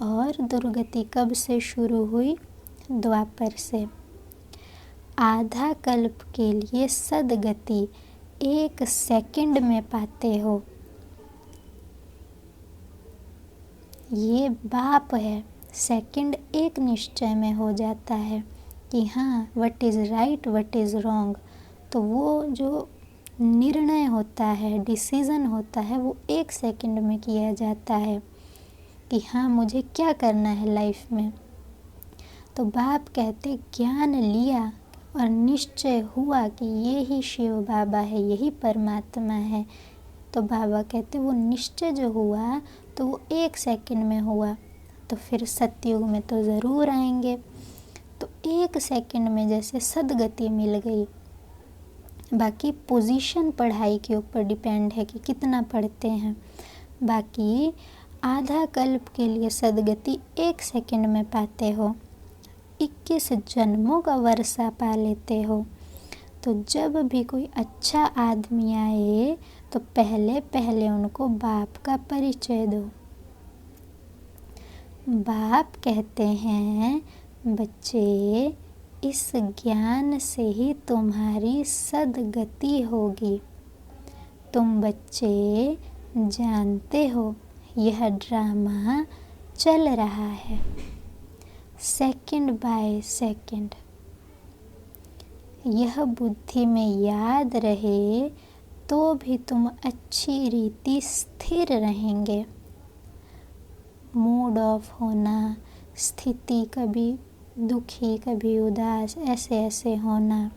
और दुर्गति कब से शुरू हुई? द्वापर से। आधा कल्प के लिए सदगति 1 सेकंड में पाते हो। ये बाप है। सेकंड एक निश्चय में हो जाता है कि हाँ what is right what is wrong. तो वो जो निर्णय होता है, डिसीज़न होता है, वो 1 सेकंड में किया जाता है कि हाँ मुझे क्या करना है लाइफ में। तो बाप कहते ज्ञान लिया और निश्चय हुआ कि ये ही शिव बाबा है, यही परमात्मा है। तो बाबा कहते वो निश्चय जो हुआ तो वो 1 सेकंड में हुआ। तो फिर सतयुग में तो ज़रूर आएंगे। तो 1 सेकंड में जैसे सदगति मिल गई। बाकी पोजीशन पढ़ाई के ऊपर डिपेंड है कि कितना पढ़ते हैं। बाकी आधा कल्प के लिए सदगति 1 सेकंड में पाते हो, 21 जन्मों का वर्षा पा लेते हो। तो जब भी कोई अच्छा आदमी आए तो पहले पहले उनको बाप का परिचय दो। बाप कहते हैं बच्चे इस ज्ञान से ही तुम्हारी सदगति होगी। तुम बच्चे जानते हो यह ड्रामा चल रहा है सेकंड बाय सेकंड। यह बुद्धि में याद रहे तो भी तुम अच्छी रीति स्थिर रहेंगे। मूड ऑफ होना, स्थिति कभी दुखी कभी उदास ऐसे ऐसे होना,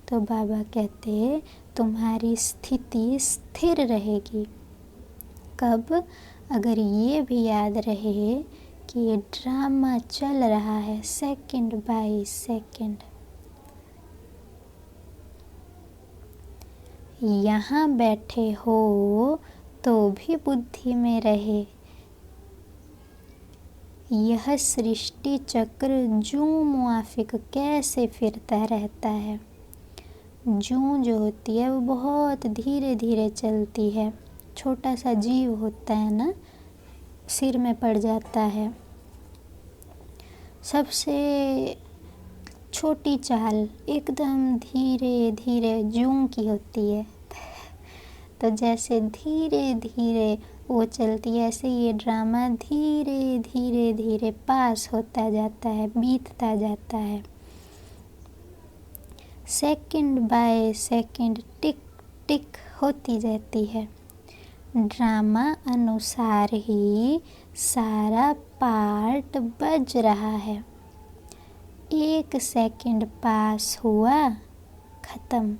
तो बाबा कहते तुम्हारी स्थिति स्थिर रहेगी। कब? अगर ये भी याद रहे कि ये ड्रामा चल रहा है सेकंड बाय सेकंड। यहाँ बैठे हो तो भी बुद्धि में रहे यह सृष्टि चक्र जूं मुआफिक कैसे फिरता रहता है। जूं जो होती है वो बहुत धीरे धीरे चलती है। छोटा सा जीव होता है ना, सिर में पड़ जाता है। सबसे छोटी चाल एकदम धीरे धीरे जूं की होती है। तो जैसे धीरे धीरे वो चलती है, ऐसे ये ड्रामा धीरे धीरे धीरे पास होता जाता है, बीतता जाता है। सेकंड बाय सेकंड टिक टिक होती जाती है। ड्रामा अनुसार ही सारा पार्ट बज रहा है। 1 सेकंड पास हुआ ख़त्म।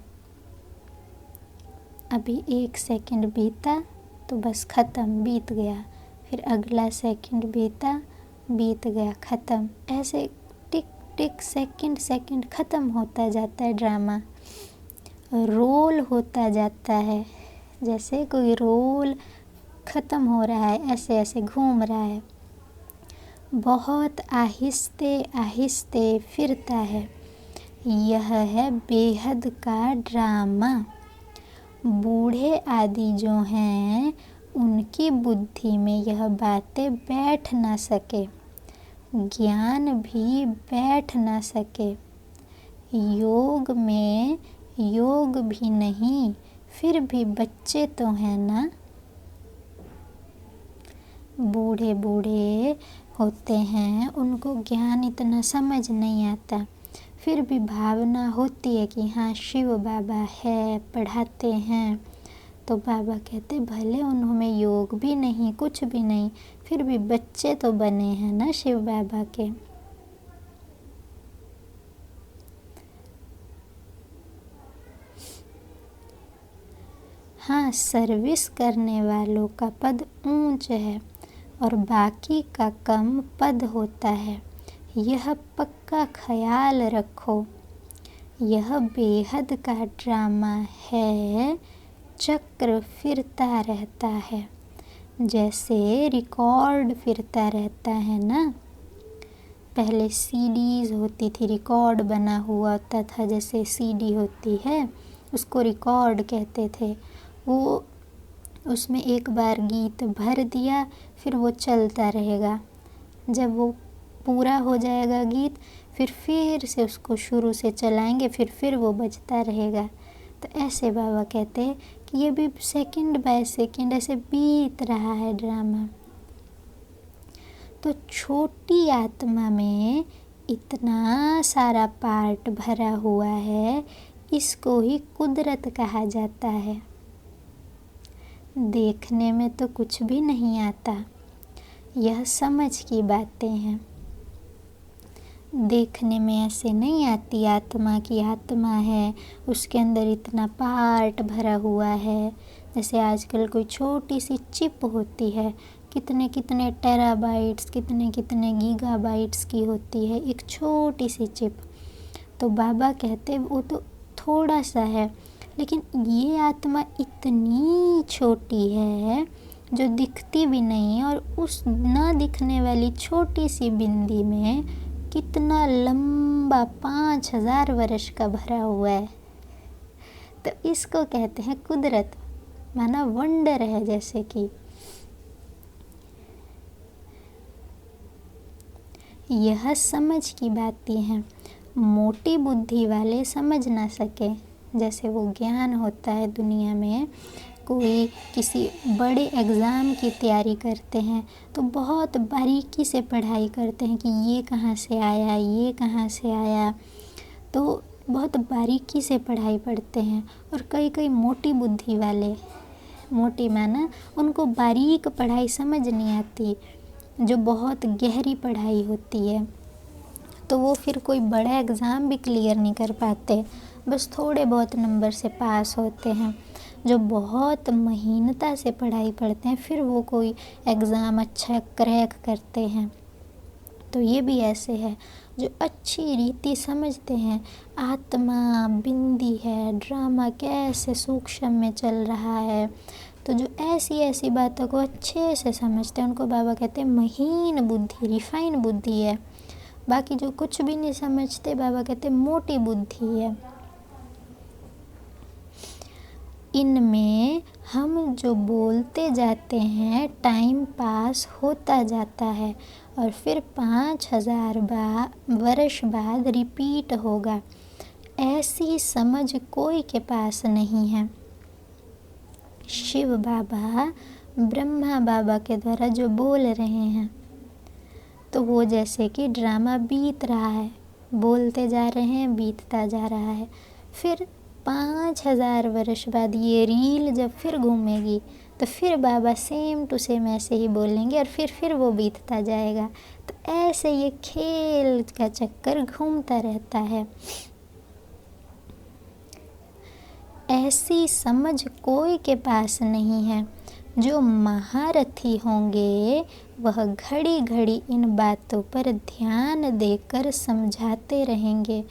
अभी 1 सेकंड बीता तो बस ख़त्म, बीत गया। फिर अगला सेकंड बीता, बीत गया, ख़त्म। ऐसे टिक टिक सेकंड सेकंड ख़त्म होता जाता है ड्रामा, रोल होता जाता है। जैसे कोई रोल ख़त्म हो रहा है, ऐसे ऐसे घूम रहा है, बहुत आहिस्ते आहिस्ते फिरता है। यह है बेहद का ड्रामा। बूढ़े आदि जो हैं उनकी बुद्धि में यह बातें बैठ ना सके, ज्ञान भी बैठ ना सके। योग में योग भी नहीं, फिर भी बच्चे तो हैं ना। बूढ़े बूढ़े होते हैं, उनको ज्ञान इतना समझ नहीं आता, फिर भी भावना होती है कि हाँ शिव बाबा है, पढ़ाते हैं। तो बाबा कहते भले उन्होंने योग भी नहीं, कुछ भी नहीं, फिर भी बच्चे तो बने हैं ना शिव बाबा के। हाँ, सर्विस करने वालों का पद ऊंच है और बाकी का कम पद होता है, यह पक्का ख्याल रखो। यह बेहद का ड्रामा है, चक्र फिरता रहता है, जैसे रिकॉर्ड फिरता रहता है ना। पहले सीडीज़ होती थी, रिकॉर्ड बना हुआ होता था, जैसे सीडी होती है उसको रिकॉर्ड कहते थे। वो उसमें एक बार गीत भर दिया, फिर वो चलता रहेगा। जब वो पूरा हो जाएगा गीत, फिर से उसको शुरू से चलाएंगे, फिर वो बजता रहेगा। तो ऐसे बाबा कहते हैं कि ये भी सेकंड बाय सेकंड ऐसे बीत रहा है ड्रामा। तो छोटी आत्मा में इतना सारा पार्ट भरा हुआ है, इसको ही कुदरत कहा जाता है। देखने में तो कुछ भी नहीं आता, यह समझ की बातें हैं। देखने में ऐसे नहीं आती आत्मा की आत्मा है, उसके अंदर इतना पार्ट भरा हुआ है। जैसे आजकल कोई छोटी सी चिप होती है, कितने कितने टेराबाइट्स, कितने कितने गीगाबाइट्स की होती है एक छोटी सी चिप। तो बाबा कहते वो तो थोड़ा सा है, लेकिन ये आत्मा इतनी छोटी है जो दिखती भी नहीं, और उस ना दिखने वाली छोटी सी बिंदी में कितना लंबा 5000 वर्ष का भरा हुआ है। तो इसको कहते हैं कुदरत, माना वंडर है। जैसे कि यह समझ की बातें हैं, मोटी बुद्धि वाले समझ ना सके। जैसे वो ज्ञान होता है दुनिया में, कोई किसी बड़े एग्ज़ाम की तैयारी करते हैं तो बहुत बारीकी से पढ़ाई करते हैं कि ये कहाँ से आया, ये कहाँ से आया, तो बहुत बारीकी से पढ़ाई पढ़ते हैं। और कई कई मोटी बुद्धि वाले, मोटी माना उनको बारीक पढ़ाई समझ नहीं आती, जो बहुत गहरी पढ़ाई होती है, तो वो फिर कोई बड़ा एग्ज़ाम भी क्लियर नहीं कर पाते, बस थोड़े बहुत नंबर से पास होते हैं। जो बहुत महीनता से पढ़ाई पढ़ते हैं, फिर वो कोई एग्ज़ाम अच्छा क्रैक करते हैं। तो ये भी ऐसे है, जो अच्छी रीति समझते हैं आत्मा बिंदी है, ड्रामा कैसे सूक्ष्म में चल रहा है, तो जो ऐसी ऐसी बातों को अच्छे से समझते हैं उनको बाबा कहते हैं महीन बुद्धि, रिफाइन बुद्धि है। बाकी जो कुछ भी नहीं समझते, बाबा कहते हैं मोटी बुद्धि है। इनमें हम जो बोलते जाते हैं टाइम पास होता जाता है और फिर 5000 वर्ष बाद रिपीट होगा। ऐसी समझ कोई के पास नहीं है। शिव बाबा ब्रह्मा बाबा के द्वारा जो बोल रहे हैं, तो वो जैसे कि ड्रामा बीत रहा है, बोलते जा रहे हैं, बीतता जा रहा है। फिर 5000 वर्ष बाद ये रील जब फिर घूमेगी तो फिर बाबा सेम टू सेम ऐसे ही बोलेंगे और फिर वो बीतता जाएगा। तो ऐसे ये खेल का चक्कर घूमता रहता है। ऐसी समझ कोई के पास नहीं है। जो महारथी होंगे वह घड़ी घड़ी इन बातों पर ध्यान देकर समझाते रहेंगे।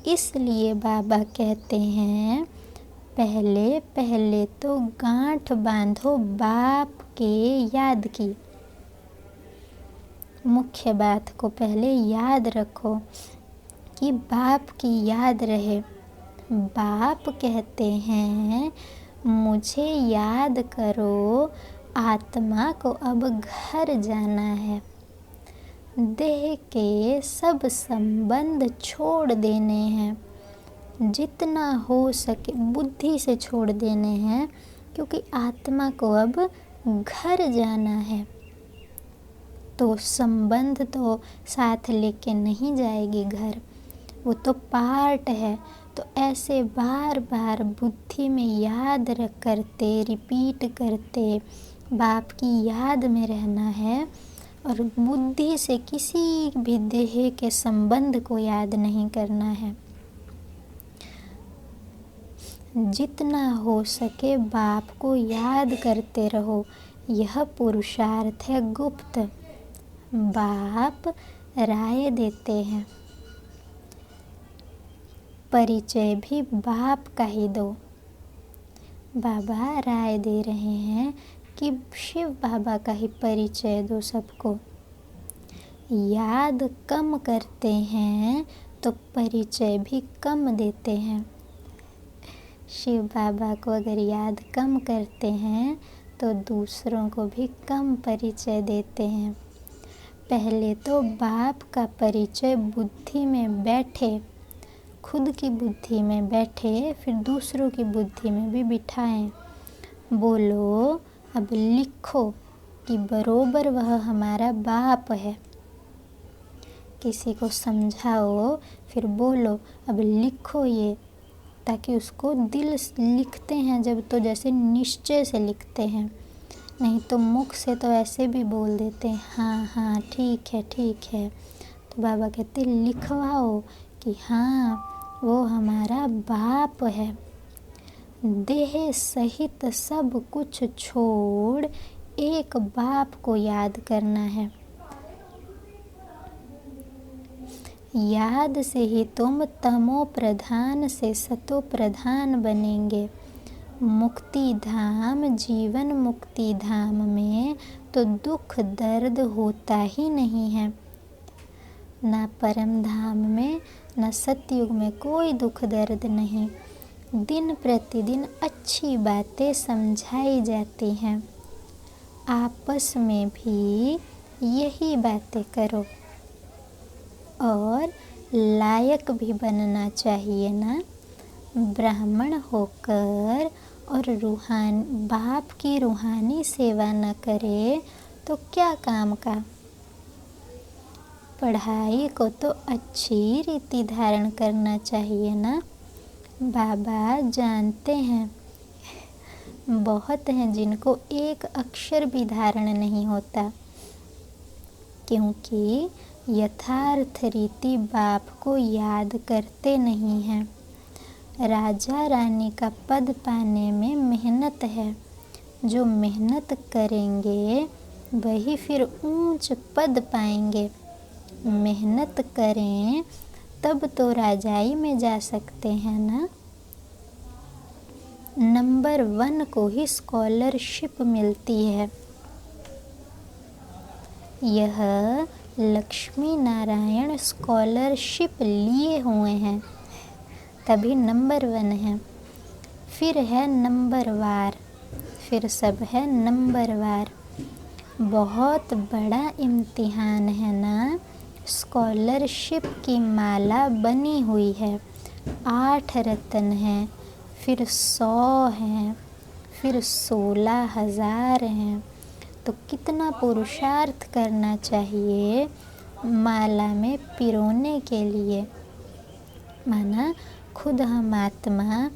इसलिए बाबा कहते हैं, पहले पहले तो गांठ बांधो बाप के याद की। मुख्य बात को पहले याद रखो कि बाप की याद रहे। बाप कहते हैं, मुझे याद करो, आत्मा को अब घर जाना है। देह के सब संबंध छोड़ देने हैं, जितना हो सके बुद्धि से छोड़ देने हैं, क्योंकि आत्मा को अब घर जाना है। तो संबंध तो साथ लेके नहीं जाएगी घर, वो तो पार्ट है। तो ऐसे बार बार बुद्धि में याद करते, रिपीट करते बाप की याद में रहना है। और बुद्धि से किसी भी देह के संबंध को याद नहीं करना है। जितना हो सके बाप को याद करते रहो। यह पुरुषार्थ है गुप्त। बाप राय देते हैं, परिचय भी बाप का ही दो। बाबा राय दे रहे हैं कि शिव बाबा का ही परिचय दो सबको। याद कम करते हैं तो परिचय भी कम देते हैं। शिव बाबा को अगर याद कम करते हैं तो दूसरों को भी कम परिचय देते हैं। पहले तो बाप का परिचय बुद्धि में बैठे, खुद की बुद्धि में बैठे, फिर दूसरों की बुद्धि में भी बिठाएं। बोलो, अब लिखो कि बरोबर वह हमारा बाप है। किसी को समझाओ, फिर बोलो अब लिखो ये, ताकि उसको दिल लिखते हैं जब तो जैसे निश्चय से लिखते हैं। नहीं तो मुख से तो ऐसे भी बोल देते हैं, हाँ हाँ ठीक है ठीक है। तो बाबा कहते लिखवाओ कि हाँ वो हमारा बाप है। देह सहित सब कुछ छोड़ एक बाप को याद करना है। याद से ही तुम तमो प्रधान से सतो प्रधान बनेंगे। मुक्ति धाम, जीवन मुक्ति धाम में तो दुख दर्द होता ही नहीं है। ना परम धाम में, ना सतयुग में कोई दुख दर्द नहीं। दिन प्रतिदिन अच्छी बातें समझाई जाती हैं। आपस में भी यही बातें करो। और लायक भी बनना चाहिए ना। ब्राह्मण होकर और बाप की रूहानी सेवा न करे तो क्या काम का। पढ़ाई को तो अच्छी रीति धारण करना चाहिए ना। बाबा जानते हैं, बहुत हैं जिनको एक अक्षर भी धारण नहीं होता, क्योंकि यथार्थ रीति बाप को याद करते नहीं हैं। राजा रानी का पद पाने में मेहनत है। जो मेहनत करेंगे वही फिर ऊंच पद पाएंगे। मेहनत करें तब तो राजाई में जा सकते हैं ना। नंबर 1 को ही स्कॉलरशिप मिलती है। यह लक्ष्मी नारायण स्कॉलरशिप लिए हुए हैं, तभी नंबर 1 है। फिर है नंबर वार, फिर सब है नंबर वार। बहुत बड़ा इम्तिहान है ना। स्कॉलरशिप की माला बनी हुई है। 8 रत्न हैं, फिर 100 हैं, फिर 16,000 हैं। तो कितना पुरुषार्थ करना चाहिए माला में पिरोने के लिए। माना खुद हम आत्मा,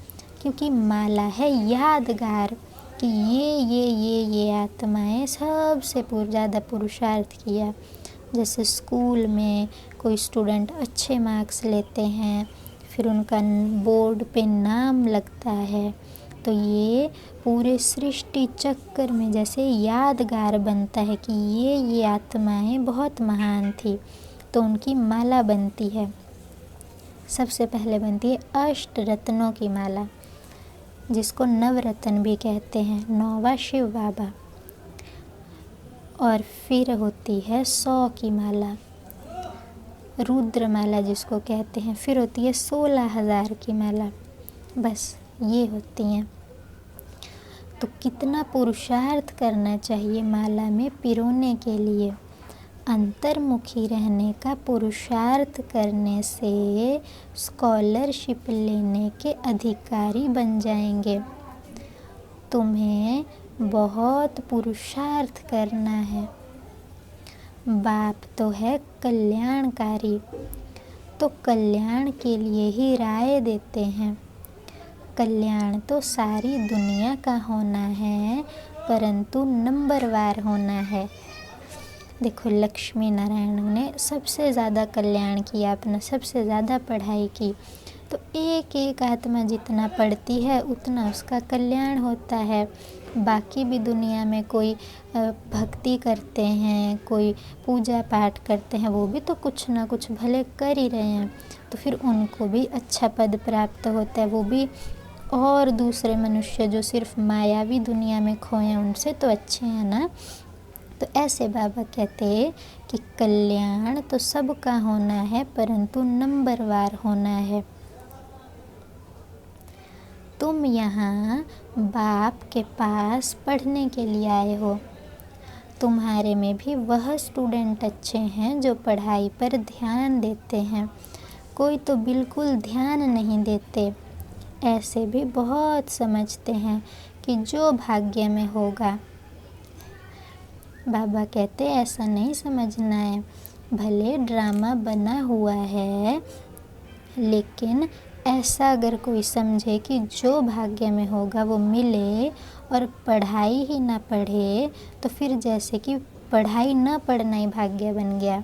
क्योंकि माला है यादगार कि ये आत्माएं सबसे ज़्यादा पुरुषार्थ किया। जैसे स्कूल में कोई स्टूडेंट अच्छे मार्क्स लेते हैं, फिर उनका बोर्ड पे नाम लगता है। तो ये पूरे सृष्टि चक्र में जैसे यादगार बनता है कि ये आत्माएं बहुत महान थी, तो उनकी माला बनती है। सबसे पहले बनती है अष्ट रत्नों की माला, जिसको नवरत्न भी कहते हैं, 9वां शिव बाबा। और फिर होती है 100 की माला, रुद्र माला जिसको कहते हैं। फिर होती है 16,000 की माला। बस ये होती हैं। तो कितना पुरुषार्थ करना चाहिए माला में पिरोने के लिए। अंतर्मुखी रहने का पुरुषार्थ करने से स्कॉलरशिप लेने के अधिकारी बन जाएंगे। तुम्हें बहुत पुरुषार्थ करना है। बाप तो है कल्याणकारी, तो कल्याण के लिए ही राय देते हैं। कल्याण तो सारी दुनिया का होना है, परंतु नंबरवार होना है। देखो, लक्ष्मी नारायण ने सबसे ज़्यादा कल्याण किया, अपना सबसे ज़्यादा पढ़ाई की। तो एक एक आत्मा जितना पढ़ती है उतना उसका कल्याण होता है। बाकी भी दुनिया में कोई भक्ति करते हैं, कोई पूजा पाठ करते हैं, वो भी तो कुछ ना कुछ भले कर ही रहे हैं। तो फिर उनको भी अच्छा पद प्राप्त होता है। वो भी और दूसरे मनुष्य जो सिर्फ मायावी दुनिया में खोए हैं उनसे तो अच्छे हैं ना। तो ऐसे बाबा कहते हैं कि कल्याण तो सबका होना है, परंतु नंबरवार होना है। तुम यहाँ बाप के पास पढ़ने के लिए आए हो। तुम्हारे में भी वह स्टूडेंट अच्छे हैं जो पढ़ाई पर ध्यान देते हैं, कोई तो बिल्कुल ध्यान नहीं देते। ऐसे भी बहुत समझते हैं कि जो भाग्य में होगा। बाबा कहते ऐसा नहीं समझना है। भले ड्रामा बना हुआ है, लेकिन ऐसा अगर कोई समझे कि जो भाग्य में होगा वो मिले और पढ़ाई ही ना पढ़े, तो फिर जैसे कि पढ़ाई ना पढ़ना ही भाग्य बन गया।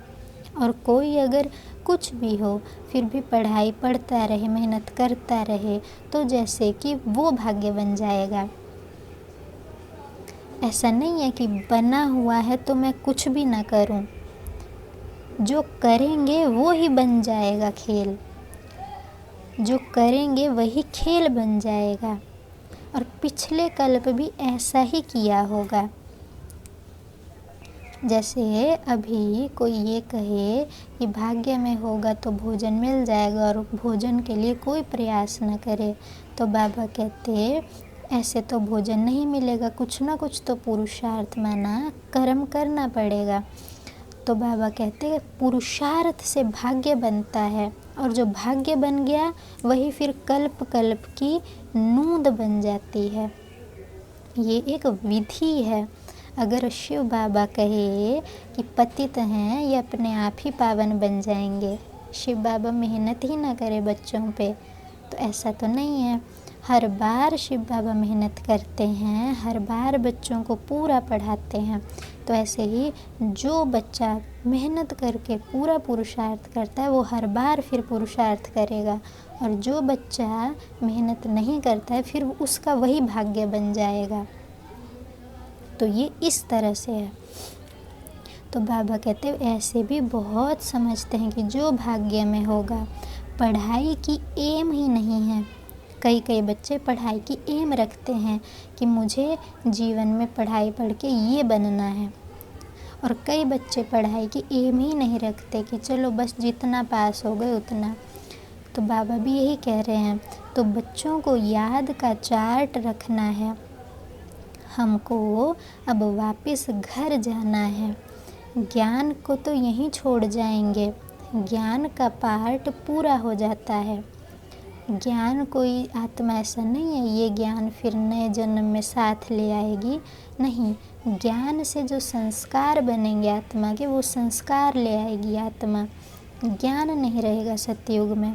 और कोई अगर कुछ भी हो फिर भी पढ़ाई पढ़ता रहे, मेहनत करता रहे, तो जैसे कि वो भाग्य बन जाएगा। ऐसा नहीं है कि बना हुआ है तो मैं कुछ भी ना करूं। जो करेंगे वो ही बन जाएगा खेल, जो करेंगे वही खेल बन जाएगा। और पिछले कल्प भी ऐसा ही किया होगा। जैसे अभी कोई ये कहे कि भाग्य में होगा तो भोजन मिल जाएगा और भोजन के लिए कोई प्रयास न करे, तो बाबा कहते ऐसे तो भोजन नहीं मिलेगा, कुछ ना कुछ तो पुरुषार्थ माना कर्म करना पड़ेगा। तो बाबा कहते पुरुषार्थ से भाग्य बनता है, और जो भाग्य बन गया वही फिर कल्प कल्प की नूंद बन जाती है। ये एक विधि है। अगर शिव बाबा कहे कि पतित हैं ये अपने आप ही पावन बन जाएंगे, शिव बाबा मेहनत ही ना करे बच्चों पे, तो ऐसा तो नहीं है। हर बार शिव बाबा मेहनत करते हैं, हर बार बच्चों को पूरा पढ़ाते हैं। तो ऐसे ही जो बच्चा मेहनत करके पूरा पुरुषार्थ करता है वो हर बार फिर पुरुषार्थ करेगा, और जो बच्चा मेहनत नहीं करता है फिर उसका वही भाग्य बन जाएगा। तो ये इस तरह से है। तो बाबा कहते हैं ऐसे भी बहुत समझते हैं कि जो भाग्य में होगा। पढ़ाई की एम ही नहीं है। कई कई बच्चे पढ़ाई की एम रखते हैं कि मुझे जीवन में पढ़ाई पढ़ के ये बनना है, और कई बच्चे पढ़ाई की एम ही नहीं रखते कि चलो बस जितना पास हो गए उतना। तो बाबा भी यही कह रहे हैं। तो बच्चों को याद का चार्ट रखना है। हमको अब वापस घर जाना है। ज्ञान को तो यहीं छोड़ जाएंगे, ज्ञान का पार्ट पूरा हो जाता है। ज्ञान कोई आत्मा ऐसा नहीं है ये ज्ञान फिर नए जन्म में साथ ले आएगी, नहीं। ज्ञान से जो संस्कार बनेंगे आत्मा के, वो संस्कार ले आएगी आत्मा। ज्ञान नहीं रहेगा सतयुग में।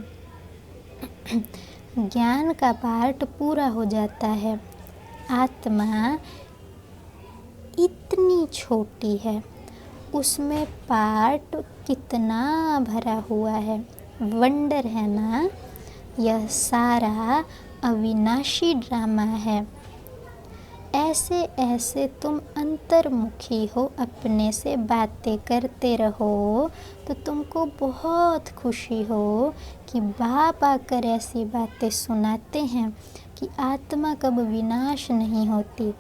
ज्ञान का पार्ट पूरा हो जाता है। आत्मा इतनी छोटी है, उसमें पार्ट कितना भरा हुआ है। वंडर है ना। यह सारा अविनाशी ड्रामा है। ऐसे ऐसे तुम अंतर्मुखी हो, अपने से बातें करते रहो तो तुमको बहुत खुशी हो कि बाप आकर ऐसी बातें सुनाते हैं कि आत्मा कब विनाश नहीं होती।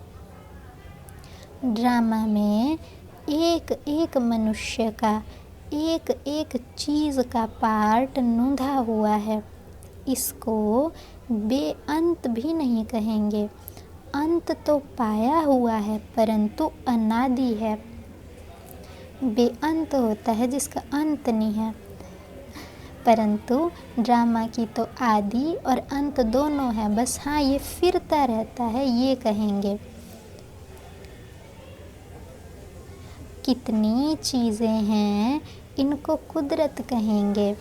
ड्रामा में एक एक मनुष्य का, एक एक चीज़ का पार्ट नूंधा हुआ है। इसको बेअंत भी नहीं कहेंगे। अंत तो पाया हुआ है परंतु अनादि है। बेअंत होता है जिसका अंत नहीं है, परंतु ड्रामा की तो आदि और अंत दोनों है। बस हाँ, ये फिरता रहता है, ये कहेंगे। कितनी चीज़ें हैं, इनको कुदरत कहेंगे।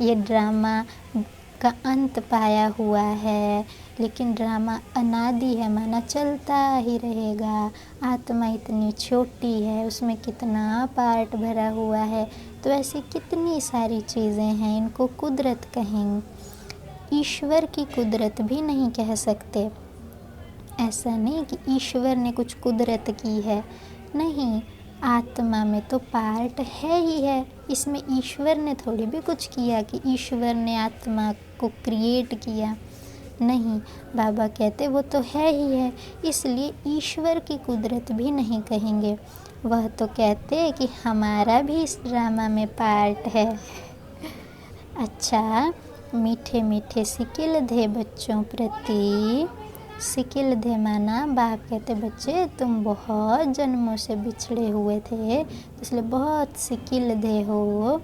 ये ड्रामा का अंत पाया हुआ है, लेकिन ड्रामा अनादि है, माना चलता ही रहेगा। आत्मा इतनी छोटी है, उसमें कितना पार्ट भरा हुआ है, तो ऐसी कितनी सारी चीज़ें हैं, इनको कुदरत कहेंगे। ईश्वर की कुदरत भी नहीं कह सकते। ऐसा नहीं कि ईश्वर ने कुछ कुदरत की है, नहीं, आत्मा में तो पार्ट है ही है। इसमें ईश्वर ने थोड़ी भी कुछ किया कि ईश्वर ने आत्मा को क्रिएट किया, नहीं। बाबा कहते वो तो है ही है, इसलिए ईश्वर की कुदरत भी नहीं कहेंगे। वह तो कहते कि हमारा भी इस ड्रामा में पार्ट है। अच्छा, मीठे मीठे सिकिल धे बच्चों प्रति। सिकिल धे माना बाप कहते बच्चे तुम बहुत जन्मों से बिछड़े हुए थे, इसलिए बहुत सिकिल धे हो।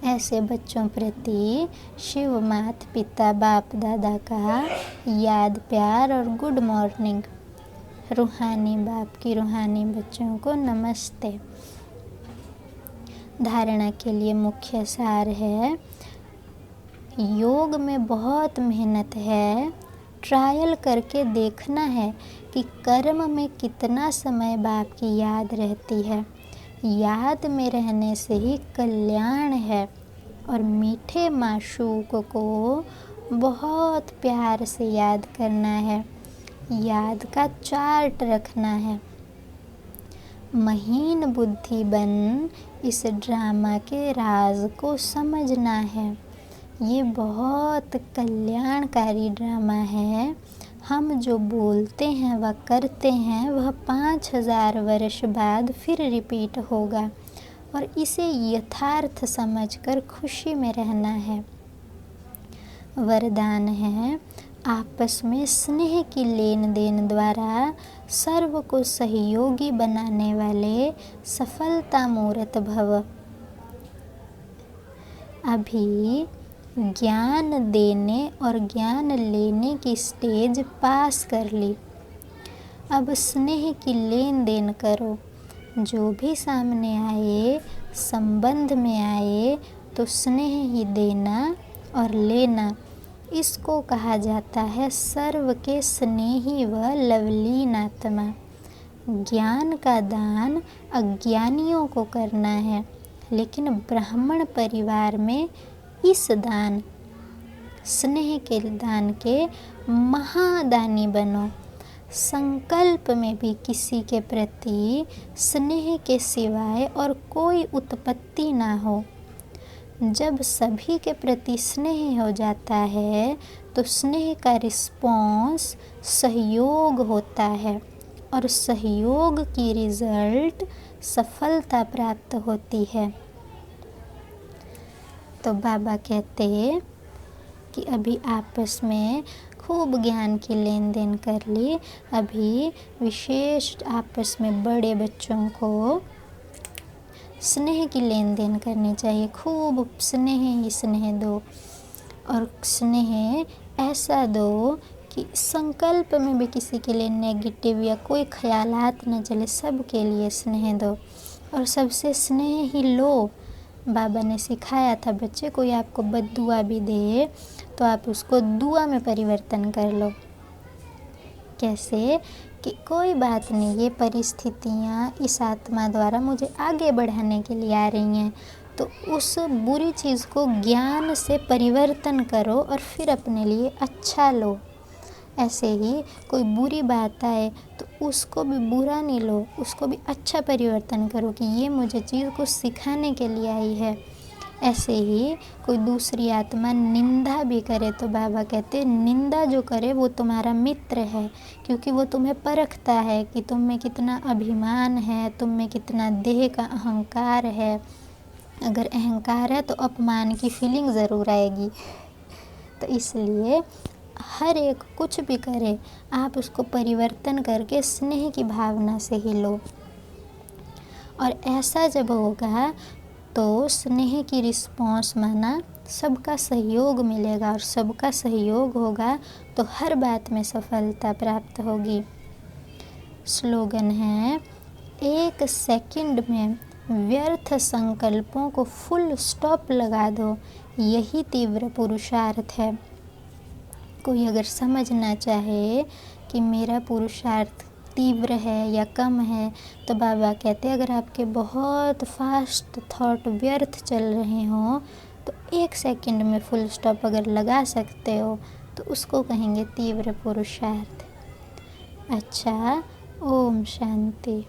ऐसे बच्चों प्रति शिव माता पिता बाप दादा का याद, प्यार और गुड मॉर्निंग। रूहानी बाप की रूहानी बच्चों को नमस्ते। धारणा के लिए मुख्य सार है, योग में बहुत मेहनत है। ट्रायल करके देखना है कि कर्म में कितना समय बाप की याद रहती है। याद में रहने से ही कल्याण है। और मीठे माशूक को बहुत प्यार से याद करना है। याद का चार्ट रखना है। महीन बुद्धि बन इस ड्रामा के राज को समझना है। ये बहुत कल्याणकारी ड्रामा है। हम जो बोलते हैं व करते हैं वह 5000 वर्ष बाद फिर रिपीट होगा, और इसे यथार्थ समझकर खुशी में रहना है। वरदान है, आपस में स्नेह की लेन देन द्वारा सर्व को सहयोगी बनाने वाले सफलता मूर्त भव। अभी ज्ञान देने और ज्ञान लेने की स्टेज पास कर ली। अब स्नेह की लेन देन करो। जो भी सामने आए, संबंध में आए, तो स्नेह ही देना और लेना। इसको कहा जाता है सर्व के स्नेही व लवलीन आत्मा। ज्ञान का दान अज्ञानियों को करना है, लेकिन ब्राह्मण परिवार में इस दान, स्नेह के दान के महादानी बनो। संकल्प में भी किसी के प्रति स्नेह के सिवाय और कोई उत्पत्ति ना हो। जब सभी के प्रति स्नेह हो जाता है तो स्नेह का रिस्पॉन्स सहयोग होता है, और सहयोग की रिजल्ट सफलता प्राप्त होती है। तो बाबा कहते हैं कि अभी आपस में खूब ज्ञान की लेन देन कर ली। अभी विशेष आपस में बड़े बच्चों को स्नेह की लेन देन करनी चाहिए। खूब स्नेह ही स्नेह दो, और स्नेह ऐसा दो कि संकल्प में भी किसी के लिए नेगेटिव या कोई ख्यालात न चले। सबके लिए स्नेह दो, और सबसे स्नेह ही लो। बाबा ने सिखाया था, बच्चे कोई आपको बद्दुआ भी दे तो आप उसको दुआ में परिवर्तन कर लो। कैसे कि कोई बात नहीं, ये परिस्थितियाँ इस आत्मा द्वारा मुझे आगे बढ़ाने के लिए आ रही हैं, तो उस बुरी चीज़ को ज्ञान से परिवर्तन करो और फिर अपने लिए अच्छा लो। ऐसे ही कोई बुरी बात आए तो उसको भी बुरा नहीं लो, उसको भी अच्छा परिवर्तन करो कि ये मुझे चीज़ कुछ सिखाने के लिए आई है। ऐसे ही कोई दूसरी आत्मा निंदा भी करे तो बाबा कहते निंदा जो करे वो तुम्हारा मित्र है, क्योंकि वो तुम्हें परखता है कि तुम में कितना अभिमान है, तुम में कितना देह का अहंकार है। अगर अहंकार है तो अपमान की फीलिंग ज़रूर आएगी। तो इसलिए हर एक कुछ भी करे आप उसको परिवर्तन करके स्नेह की भावना से ही लो। और ऐसा जब होगा तो स्नेह की रिस्पॉन्स माना सबका सहयोग मिलेगा, और सबका सहयोग होगा तो हर बात में सफलता प्राप्त होगी। स्लोगन है, 1 सेकंड में व्यर्थ संकल्पों को फुल स्टॉप लगा दो, यही तीव्र पुरुषार्थ है। कोई अगर समझना चाहे कि मेरा पुरुषार्थ तीव्र है या कम है, तो बाबा कहते हैं अगर आपके बहुत फास्ट थॉट व्यर्थ चल रहे हों तो 1 सेकंड में फुल स्टॉप अगर लगा सकते हो तो उसको कहेंगे तीव्र पुरुषार्थ। अच्छा, ओम शांति।